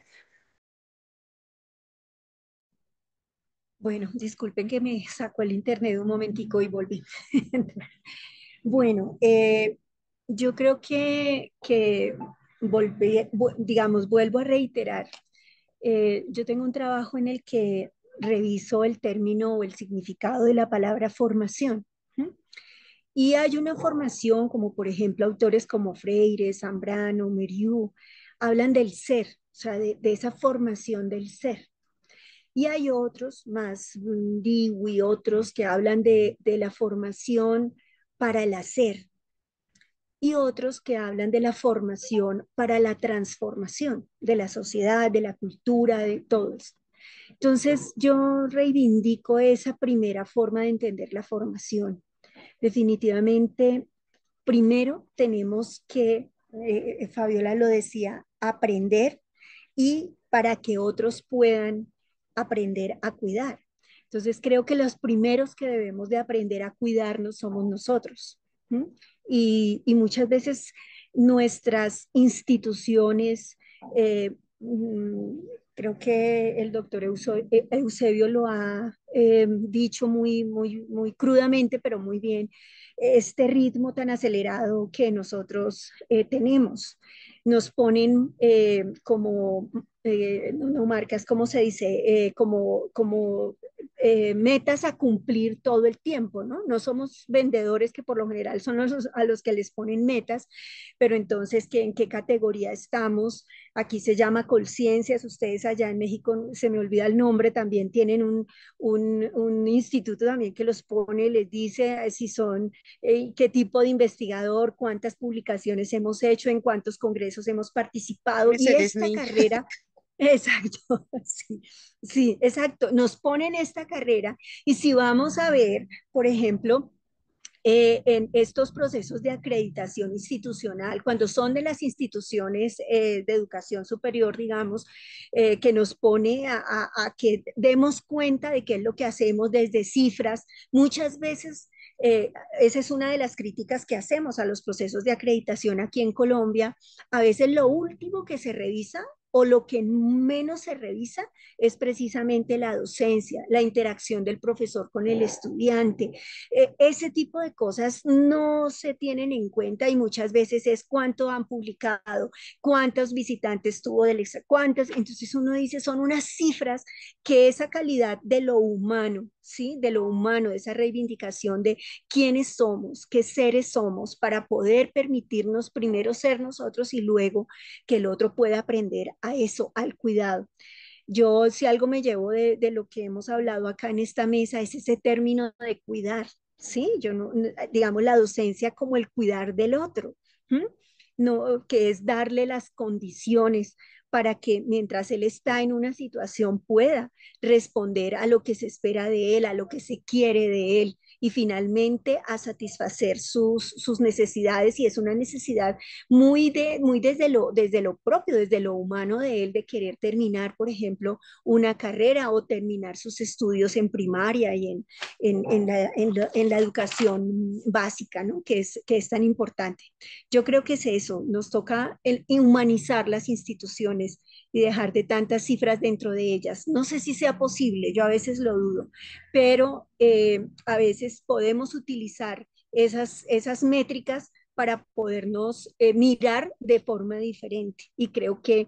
Bueno, disculpen que me sacó el internet un momentico y volví. Bueno, yo creo que digamos, vuelvo a reiterar. Yo tengo un trabajo en el que reviso el término o el significado de la palabra formación. ¿Mm? Y hay una formación, como por ejemplo autores como Freire, Zambrano, Meriu, hablan del ser, o sea, de esa formación del ser. Y hay otros más, Dewey, otros que hablan de la formación para el hacer y otros que hablan de la formación para la transformación de la sociedad, de la cultura, de todo eso. Entonces, yo reivindico esa primera forma de entender la formación. Definitivamente, primero tenemos que, Fabiola lo decía, aprender y para que otros puedan aprender a cuidar. Entonces creo que los primeros que debemos de aprender a cuidarnos somos nosotros. ¿Mm? Y muchas veces nuestras instituciones, mm, creo que el doctor Eusebio lo ha dicho muy crudamente, pero muy bien, este ritmo tan acelerado que nosotros tenemos. Nos ponen como, no marcas, ¿cómo se dice? Como metas a cumplir todo el tiempo, ¿no? No somos vendedores que por lo general son a los que les ponen metas, pero entonces, ¿en qué categoría estamos? Aquí se llama Colciencias, ustedes allá en México, se me olvida el nombre, también tienen un instituto también que los pone, les dice si son qué tipo de investigador, cuántas publicaciones hemos hecho, en cuántos congresos hemos participado. Y Ese esta Disney. carrera, exacto, sí, sí, exacto, nos ponen esta carrera y si vamos a ver, por ejemplo, en estos procesos de acreditación institucional, cuando son de las instituciones de educación superior, digamos, que nos pone a que demos cuenta de qué es lo que hacemos desde cifras, muchas veces esa es una de las críticas que hacemos a los procesos de acreditación aquí en Colombia. A veces lo último que se revisa o lo que menos se revisa es precisamente la docencia, la interacción del profesor con el estudiante. Ese tipo de cosas no se tienen en cuenta y muchas veces es cuánto han publicado, cuántos visitantes tuvo del extra, cuántas. Entonces uno dice, son unas cifras que esa calidad de lo humano, ¿sí? De lo humano, de esa reivindicación de quiénes somos, qué seres somos, para poder permitirnos primero ser nosotros y luego que el otro pueda aprender a eso, al cuidado. Yo, si algo me llevo de lo que hemos hablado acá en esta mesa, es ese término de cuidar, ¿sí? Yo no, digamos, la docencia como el cuidar del otro, ¿m? No, que es darle las condiciones para que mientras él está en una situación pueda responder a lo que se espera de él, a lo que se quiere de él y finalmente a satisfacer sus necesidades y es una necesidad muy desde lo propio, desde lo humano de él, de querer terminar, por ejemplo, una carrera o terminar sus estudios en primaria y en la educación básica, ¿no? Que es tan importante. Yo creo que es eso, nos toca humanizar las instituciones y dejar de tantas cifras dentro de ellas. No sé si sea posible, yo a veces lo dudo, pero a veces podemos utilizar esas métricas para podernos mirar de forma diferente. Y creo que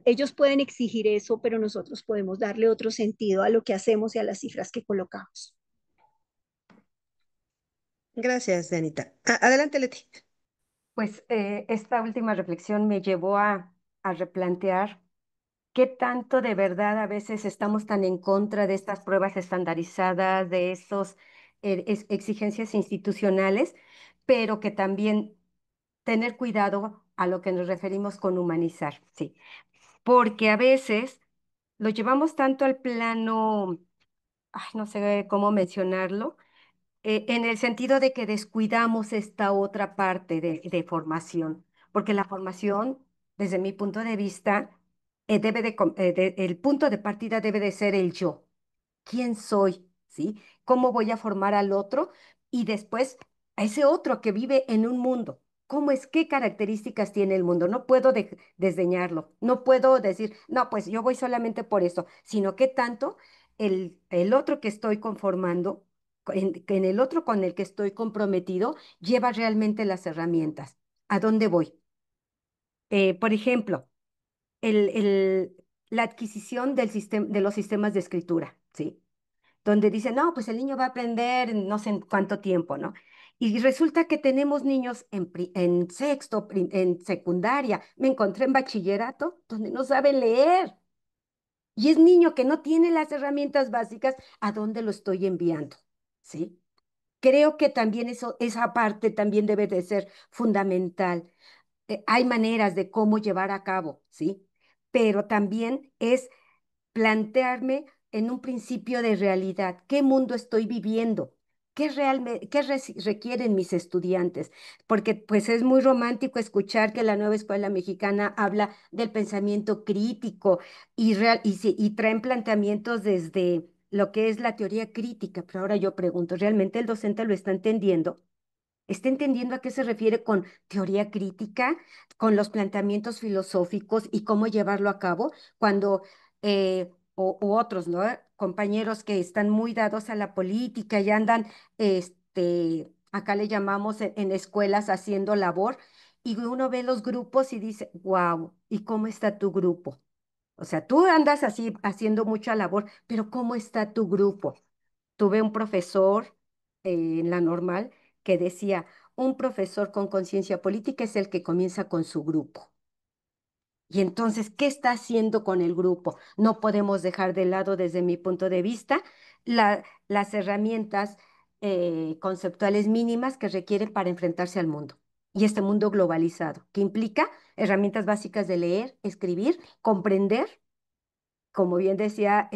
ellos pueden exigir eso, pero nosotros podemos darle otro sentido a lo que hacemos y a las cifras que colocamos. Gracias, Dianita. Adelante, Leti. Pues esta última reflexión me llevó a replantear qué tanto de verdad a veces estamos tan en contra de estas pruebas estandarizadas, de esas exigencias institucionales, pero que también tener cuidado a lo que nos referimos con humanizar, sí, porque a veces lo llevamos tanto al plano, ay, no sé cómo mencionarlo, en el sentido de que descuidamos esta otra parte de formación, porque la formación, desde mi punto de vista, el punto de partida debe de ser el yo. ¿Quién soy? ¿Sí? ¿Cómo voy a formar al otro? Y después a ese otro que vive en un mundo. ¿Cómo es? ¿Qué características tiene el mundo? No puedo desdeñarlo. No puedo decir, no, pues yo voy solamente por eso, sino que tanto el otro que estoy conformando, en el otro con el que estoy comprometido, lleva realmente las herramientas. ¿A dónde voy? Por ejemplo, el, el- la adquisición de los sistemas de escritura, ¿sí? Donde dicen, no, pues el niño va a aprender en no sé en cuánto tiempo, ¿no? Y resulta que tenemos niños en sexto, en secundaria, me encontré en bachillerato, donde no saben leer. Y es niño que no tiene las herramientas básicas, ¿a dónde lo estoy enviando? ¿Sí? Creo que también esa parte también debe de ser fundamental. Hay maneras de cómo llevar a cabo, ¿sí? Pero también es plantearme en un principio de realidad, ¿qué mundo estoy viviendo? ¿Qué requieren mis estudiantes? Porque pues es muy romántico escuchar que la nueva escuela mexicana habla del pensamiento crítico y traen planteamientos desde lo que es la teoría crítica, pero ahora yo pregunto, ¿realmente el docente lo está entendiendo? ¿Está entendiendo a qué se refiere con teoría crítica, con los planteamientos filosóficos y cómo llevarlo a cabo? Cuando, u otros, ¿no? Compañeros que están muy dados a la política y andan, acá le llamamos en escuelas haciendo labor, y uno ve los grupos y dice, wow, ¿y cómo está tu grupo? O sea, tú andas así haciendo mucha labor, pero ¿cómo está tu grupo? Tuve un profesor en la normal que decía, un profesor con conciencia política es el que comienza con su grupo. Y entonces, ¿qué está haciendo con el grupo? No podemos dejar de lado, desde mi punto de vista, las herramientas conceptuales mínimas que requiere para enfrentarse al mundo. Y este mundo globalizado, que implica herramientas básicas de leer, escribir, comprender, como bien decía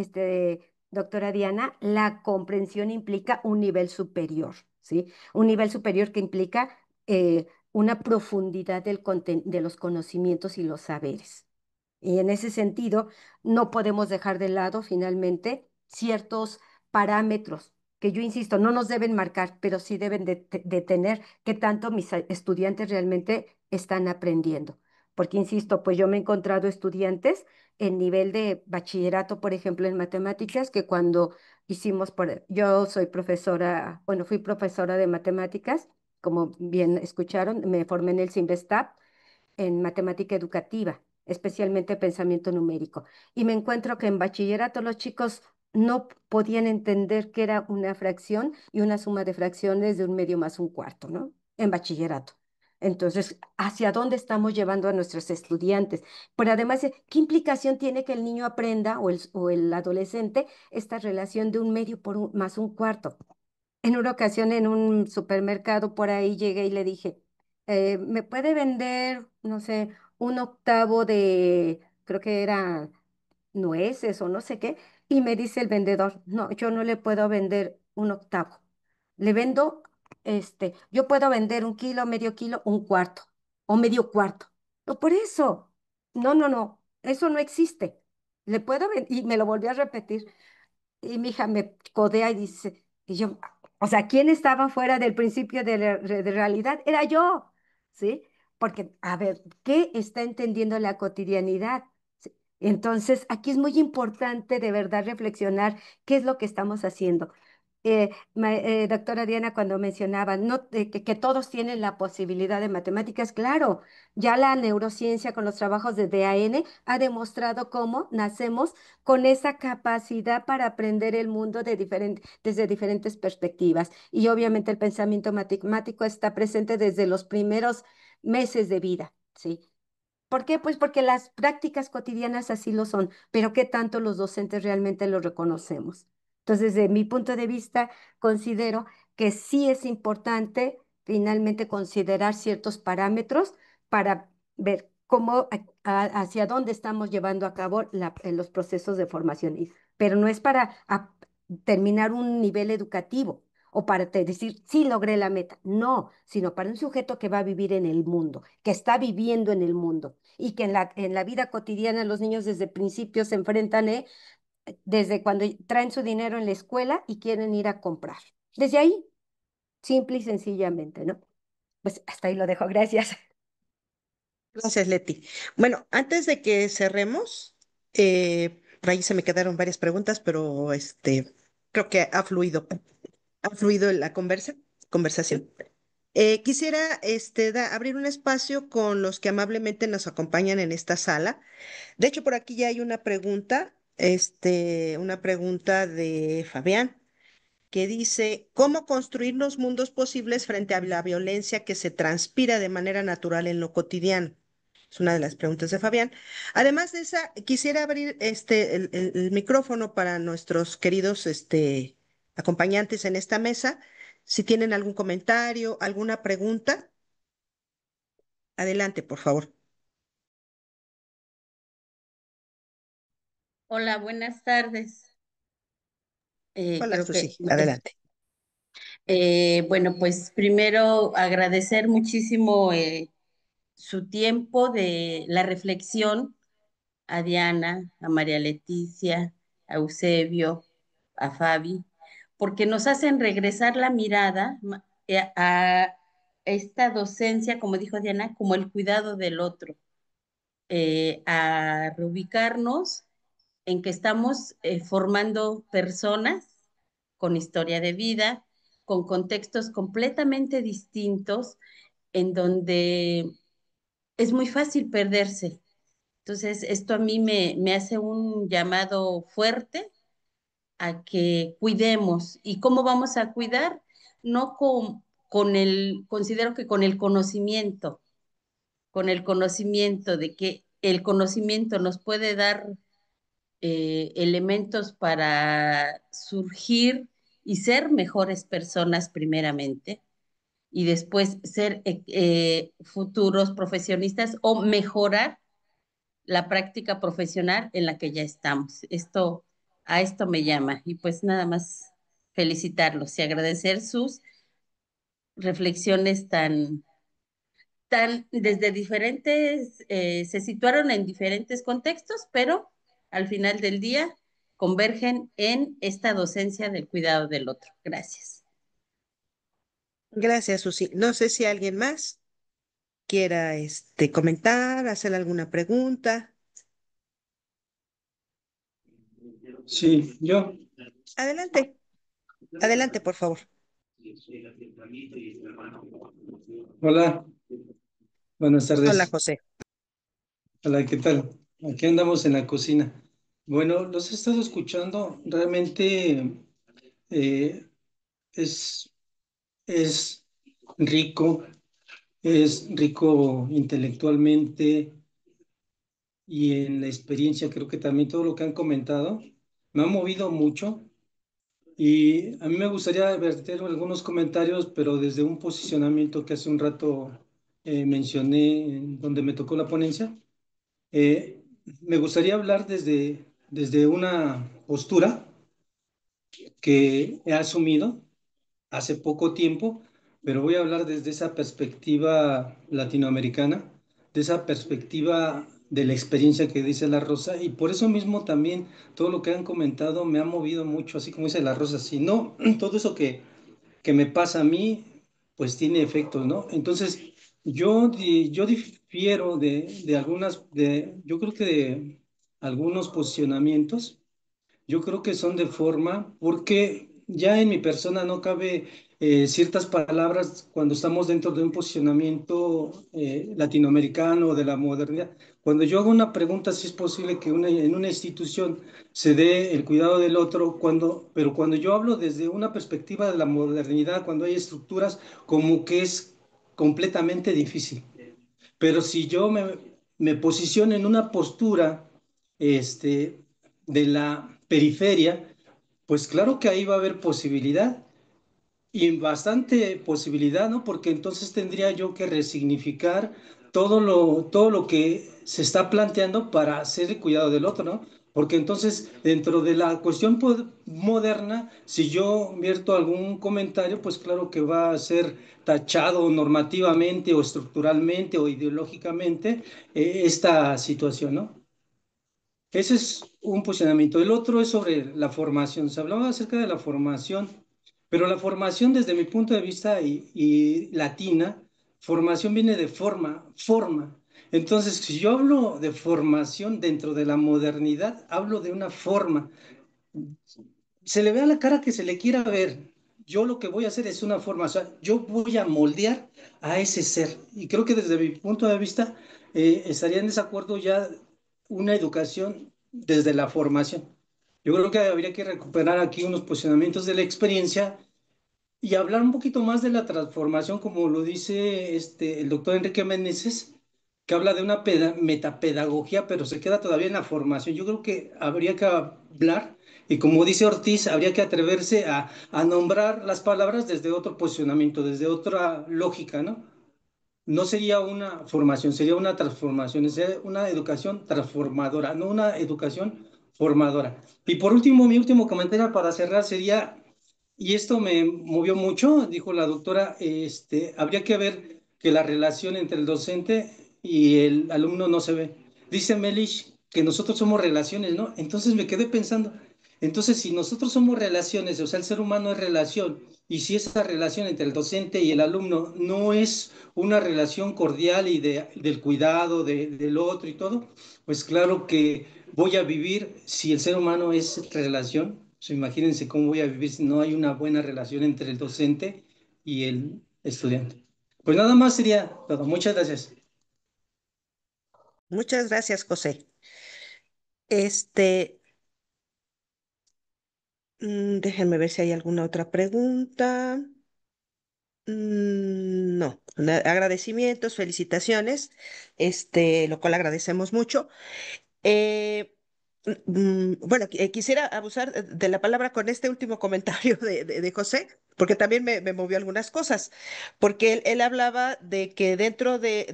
doctora Diana, la comprensión implica un nivel superior, ¿sí? Un nivel superior que implica una profundidad de los conocimientos y los saberes. Y en ese sentido, no podemos dejar de lado finalmente ciertos parámetros que yo insisto, no nos deben marcar, pero sí deben de tener qué tanto mis estudiantes realmente están aprendiendo. Porque insisto, pues yo me he encontrado estudiantes en nivel de bachillerato, por ejemplo, en matemáticas, que cuando yo soy profesora, bueno, fui profesora de matemáticas, como bien escucharon, me formé en el CIMBESTAB en matemática educativa, especialmente pensamiento numérico. Y me encuentro que en bachillerato los chicos no podían entender qué era una fracción y una suma de fracciones de un medio más un cuarto, ¿no? En bachillerato. Entonces, ¿hacia dónde estamos llevando a nuestros estudiantes? Pero además, ¿qué implicación tiene que el niño aprenda o el adolescente esta relación de un medio más un cuarto? En una ocasión en un supermercado por ahí llegué y le dije, ¿me puede vender, no sé, un octavo de, creo que era nueces o no sé qué? Y me dice el vendedor, no, yo no le puedo vender un octavo. Le vendo, yo puedo vender un kilo, medio kilo, un cuarto o medio cuarto. No, por eso. No, no, no, eso no existe. Le puedo vender, y me lo volvió a repetir. Y mi hija me codea y dice, y yo, o sea, ¿quién estaba fuera del principio de realidad? Era yo, ¿sí? Porque, a ver, ¿qué está entendiendo la cotidianidad? ¿Sí? Entonces, aquí es muy importante de verdad reflexionar qué es lo que estamos haciendo. doctora Diana, cuando mencionaba no, que todos tienen la posibilidad de matemáticas, claro, ya la neurociencia con los trabajos de DAN ha demostrado cómo nacemos con esa capacidad para aprender el mundo desde diferentes perspectivas. Y obviamente el pensamiento matemático está presente desde los primeros meses de vida, ¿sí? ¿Por qué? Pues porque las prácticas cotidianas así lo son, pero ¿qué tanto los docentes realmente lo reconocemos? Entonces, desde mi punto de vista, considero que sí es importante finalmente considerar ciertos parámetros para ver cómo, hacia dónde estamos llevando a cabo los procesos de formación, pero no es para terminar un nivel educativo o para decir, sí logré la meta, no, sino para un sujeto que va a vivir en el mundo, que está viviendo en el mundo y que en la vida cotidiana los niños desde el principio se enfrentan, desde cuando traen su dinero en la escuela y quieren ir a comprar. Desde ahí, simple y sencillamente, ¿no? Pues hasta ahí lo dejo, gracias. Gracias, Leti. Bueno, antes de que cerremos, por ahí se me quedaron varias preguntas, pero creo que ha fluido la conversación. Quisiera abrir un espacio con los que amablemente nos acompañan en esta sala. De hecho, por aquí ya hay una pregunta de Fabián que dice, ¿cómo construir los mundos posibles frente a la violencia que se transpira de manera natural en lo cotidiano? Es una de las preguntas de Fabián. Además de esa, quisiera abrir el micrófono para nuestros queridos acompañantes en esta mesa. Si tienen algún comentario, alguna pregunta, adelante, por favor. Hola, buenas tardes. Hola, Creo que, Susi, adelante. bueno, pues primero agradecer muchísimo su tiempo de la reflexión a Diana, a María Leticia, a Eusebio, a Fabi, porque nos hacen regresar la mirada a esta docencia, como dijo Diana, como el cuidado del otro, a reubicarnos en que estamos formando personas con historia de vida, con contextos completamente distintos, en donde es muy fácil perderse. Entonces, esto a mí me hace un llamado fuerte a que cuidemos. ¿Y cómo vamos a cuidar? No considero que con el conocimiento de que el conocimiento nos puede dar elementos para surgir y ser mejores personas primeramente y después ser futuros profesionistas o mejorar la práctica profesional en la que ya estamos. A esto me llama y pues nada más felicitarlos y agradecer sus reflexiones tan desde diferentes, se situaron en diferentes contextos, pero al final del día convergen en esta docencia del cuidado del otro. Gracias. Gracias, Susi. No sé si alguien más quiera comentar, hacer alguna pregunta. Sí, yo. Adelante, adelante, por favor. Hola, buenas Hola, tardes. José. Hola, ¿qué tal? Aquí andamos en la cocina. Bueno, los he estado escuchando. Realmente eh, es, es rico, es rico intelectualmente y en la experiencia. Creo que también todo lo que han comentado me ha movido mucho. Y a mí me gustaría verter algunos comentarios, pero desde un posicionamiento que hace un rato mencioné, en donde me tocó la ponencia. Eh, Me gustaría hablar desde una postura que he asumido hace poco tiempo, pero voy a hablar desde esa perspectiva latinoamericana, de esa perspectiva de la experiencia que dice la Rosa, y por eso mismo también todo lo que han comentado me ha movido mucho, así como dice la Rosa, si no, todo eso que me pasa a mí, pues tiene efectos, ¿no? Entonces, yo difiero yo creo que de algunos posicionamientos, yo creo que son de forma, porque ya en mi persona no cabe ciertas palabras cuando estamos dentro de un posicionamiento latinoamericano de la modernidad. Cuando yo hago una pregunta, si es posible que en una institución se dé el cuidado del otro, pero cuando yo hablo desde una perspectiva de la modernidad, cuando hay estructuras, como que es completamente difícil. Pero si yo me posiciono en una postura de la periferia, pues claro que ahí va a haber posibilidad y bastante posibilidad, ¿no? Porque entonces tendría yo que resignificar todo lo que se está planteando para hacer el cuidado del otro, ¿no? Porque entonces, dentro de la cuestión moderna, si yo vierto algún comentario, pues claro que va a ser tachado normativamente o estructuralmente o ideológicamente esta situación, ¿no? Ese es un posicionamiento. El otro es sobre la formación. Se hablaba acerca de la formación, pero la formación desde mi punto de vista y latina, formación viene de forma. Entonces, si yo hablo de formación dentro de la modernidad, hablo de una forma. Se le ve a la cara que se le quiera ver. Yo lo que voy a hacer es una forma, o sea, yo voy a moldear a ese ser. Y creo que desde mi punto de vista estaría en desacuerdo ya una educación desde la formación. Yo creo que habría que recuperar aquí unos posicionamientos de la experiencia y hablar un poquito más de la transformación, como lo dice el doctor Enrique Meneses, que habla de una metapedagogía, pero se queda todavía en la formación. Yo creo que habría que hablar, y como dice Ortiz, habría que atreverse a nombrar las palabras desde otro posicionamiento, desde otra lógica, ¿no? No sería una formación, sería una transformación, sería una educación transformadora, no una educación formadora. Y por último, mi último comentario para cerrar sería, y esto me movió mucho, dijo la doctora, habría que ver que la relación entre el docente y el alumno no se ve. Dice Melish que nosotros somos relaciones, ¿no? Entonces me quedé pensando, entonces si nosotros somos relaciones, o sea, el ser humano es relación, y si esa relación entre el docente y el alumno no es una relación cordial y del cuidado del otro y todo, pues claro que voy a vivir, si el ser humano es relación, pues imagínense cómo voy a vivir si no hay una buena relación entre el docente y el estudiante. Pues nada más sería todo. Muchas gracias. Muchas gracias, José. Este, déjenme ver si hay alguna otra pregunta. No, agradecimientos, felicitaciones, lo cual agradecemos mucho. Eh, bueno, quisiera abusar de la palabra con este último comentario de José, porque también me movió algunas cosas, porque él hablaba de que dentro de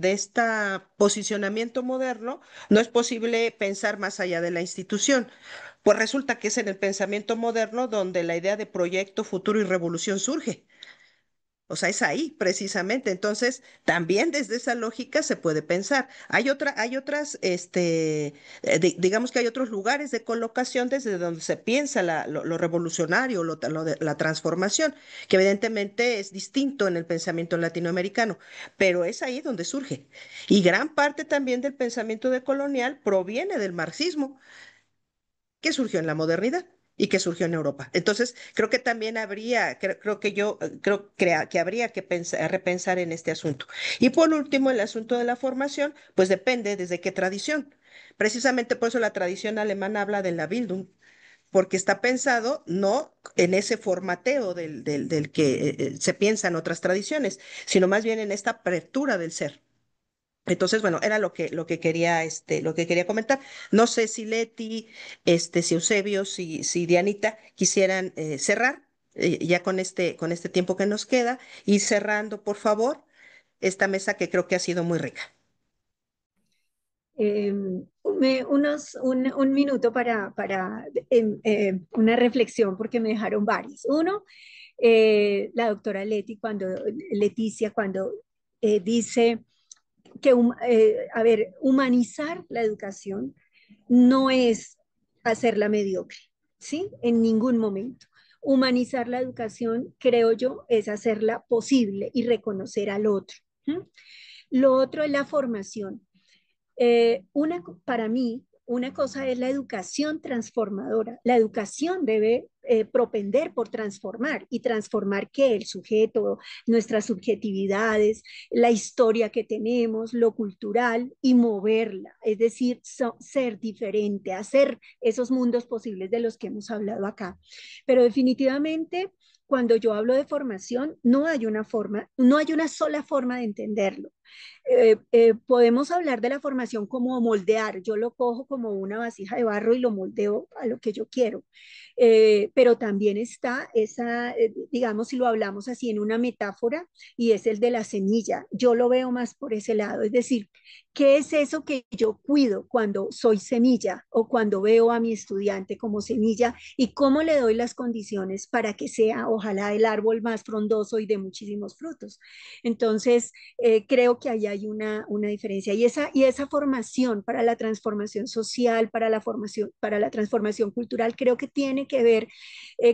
esta posicionamiento moderno no es posible pensar más allá de la institución. Pues resulta que es en el pensamiento moderno donde la idea de proyecto, futuro y revolución surge. O sea, es ahí precisamente. Entonces, también desde esa lógica se puede pensar. Hay otras, digamos que hay otros lugares de colocación desde donde se piensa lo revolucionario, la transformación, que evidentemente es distinto en el pensamiento latinoamericano, pero es ahí donde surge. Y gran parte también del pensamiento decolonial proviene del marxismo que surgió en la modernidad y que surgió en Europa. Entonces, creo que también creo que yo que habría que repensar en este asunto. Y por último, el asunto de la formación, pues depende desde qué tradición. Precisamente por eso la tradición alemana habla de la Bildung, porque está pensado no en ese formateo del que se piensa en otras tradiciones, sino más bien en esta apertura del ser. Entonces, bueno, era lo que quería comentar. No sé si Leti, si Eusebio, si Dianita quisieran cerrar ya con este tiempo que nos queda y cerrando, por favor, esta mesa que creo que ha sido muy rica. Un minuto para una reflexión porque me dejaron varios. Uno, la doctora Leticia, cuando dice que, a ver, humanizar la educación no es hacerla mediocre, ¿sí? En ningún momento. Humanizar la educación, creo yo, es hacerla posible y reconocer al otro. ¿Sí? Lo otro es la formación. Para mí, una cosa es la educación transformadora. La educación debe propender por transformar. ¿Y transformar qué? El sujeto, nuestras subjetividades, la historia que tenemos, lo cultural y moverla. Es decir, ser diferente, hacer esos mundos posibles de los que hemos hablado acá. Pero definitivamente, cuando yo hablo de formación, no hay una forma, no hay una sola forma de entenderlo. Podemos hablar de la formación como moldear. Yo lo cojo como una vasija de barro y lo moldeo a lo que yo quiero. Pero también está esa, digamos, si lo hablamos así en una metáfora, y es el de la semilla. Yo lo veo más por ese lado. Es decir, ¿qué es eso que yo cuido cuando soy semilla o cuando veo a mi estudiante como semilla y cómo le doy las condiciones para que sea, ojalá, el árbol más frondoso y de muchísimos frutos? Entonces, creo que ahí hay una diferencia. Y esa formación para la transformación social, para la transformación cultural, creo que tiene que ver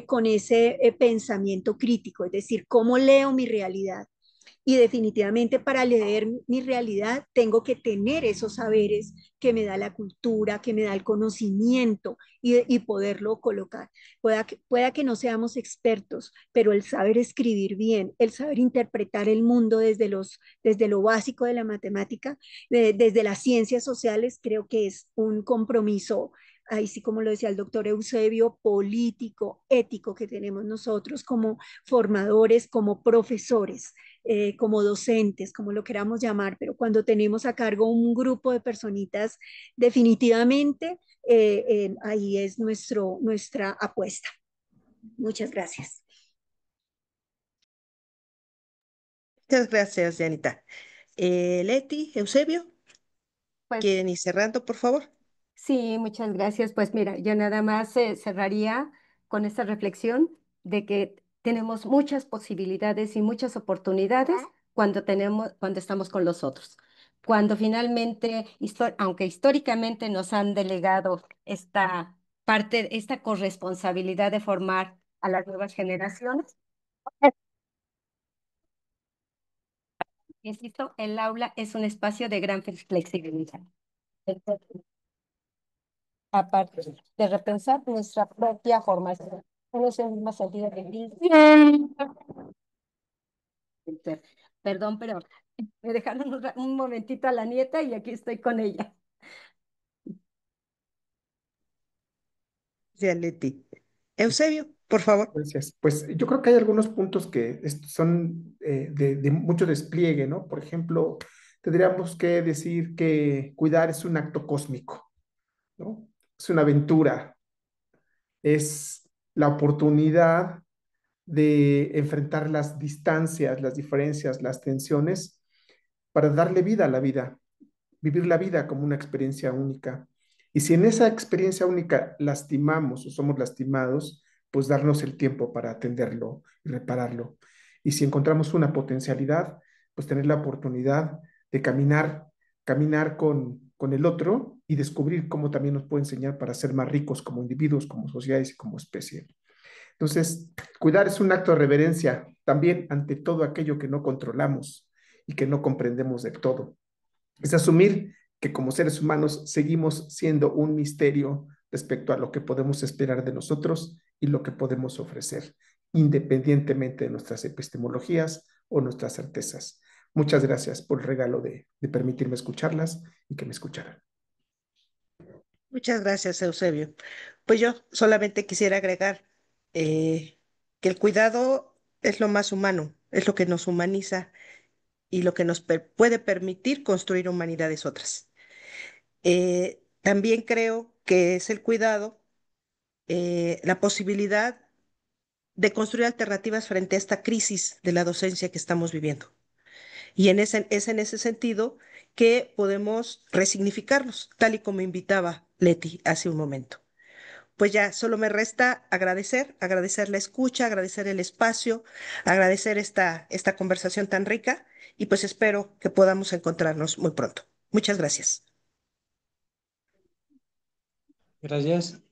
con ese pensamiento crítico, es decir, cómo leo mi realidad. Y definitivamente para leer mi realidad tengo que tener esos saberes que me da la cultura, que me da el conocimiento y poderlo colocar. Pueda que no seamos expertos, pero el saber escribir bien, el saber interpretar el mundo desde lo básico de la matemática, desde las ciencias sociales, creo que es un compromiso, ahí sí como lo decía el doctor Eusebio, político, ético que tenemos nosotros como formadores, como profesores, como docentes, como lo queramos llamar, pero cuando tenemos a cargo un grupo de personitas, definitivamente ahí es nuestra apuesta. Muchas gracias. Muchas gracias, Janita. Leti, Eusebio, Pues ¿quieren ir cerrando, por favor? sí, muchas gracias. Pues mira, yo nada más cerraría con esta reflexión de que tenemos muchas posibilidades y muchas oportunidades cuando estamos con los otros. Cuando finalmente, aunque históricamente nos han delegado esta parte, esta corresponsabilidad de formar a las nuevas generaciones, insisto, el aula es un espacio de gran flexibilidad. Entonces, aparte de repensar nuestra propia formación. En ese mismo sentido que perdón, pero me dejaron un momentito a la nieta y aquí estoy con ella. Ya, Leti. Eusebio, por favor. Gracias. Pues yo creo que hay algunos puntos que son de mucho despliegue, ¿no? Por ejemplo, tendríamos que decir que cuidar es un acto cósmico, ¿no? Es una aventura, es la oportunidad de enfrentar las distancias, las diferencias, las tensiones para darle vida a la vida, vivir la vida como una experiencia única. Y si en esa experiencia única lastimamos o somos lastimados, pues darnos el tiempo para atenderlo y repararlo. Y si encontramos una potencialidad, pues tener la oportunidad de caminar con el otro y descubrir cómo también nos puede enseñar para ser más ricos como individuos, como sociedades y como especie. Entonces, cuidar es un acto de reverencia también ante todo aquello que no controlamos y que no comprendemos del todo. Es asumir que como seres humanos seguimos siendo un misterio respecto a lo que podemos esperar de nosotros y lo que podemos ofrecer, independientemente de nuestras epistemologías o nuestras certezas. Muchas gracias por el regalo de permitirme escucharlas y que me escucharan. Muchas gracias, Eusebio. Pues yo solamente quisiera agregar eh, que el cuidado es lo más humano, es lo que nos humaniza y lo que nos puede permitir construir humanidades otras. También creo que es el cuidado, la posibilidad de construir alternativas frente a esta crisis de la docencia que estamos viviendo. Y es en ese sentido que podemos resignificarlos, tal y como invitaba Leti hace un momento. Pues ya solo me resta agradecer la escucha, agradecer el espacio, agradecer esta conversación tan rica y pues espero que podamos encontrarnos muy pronto. Muchas gracias. Gracias.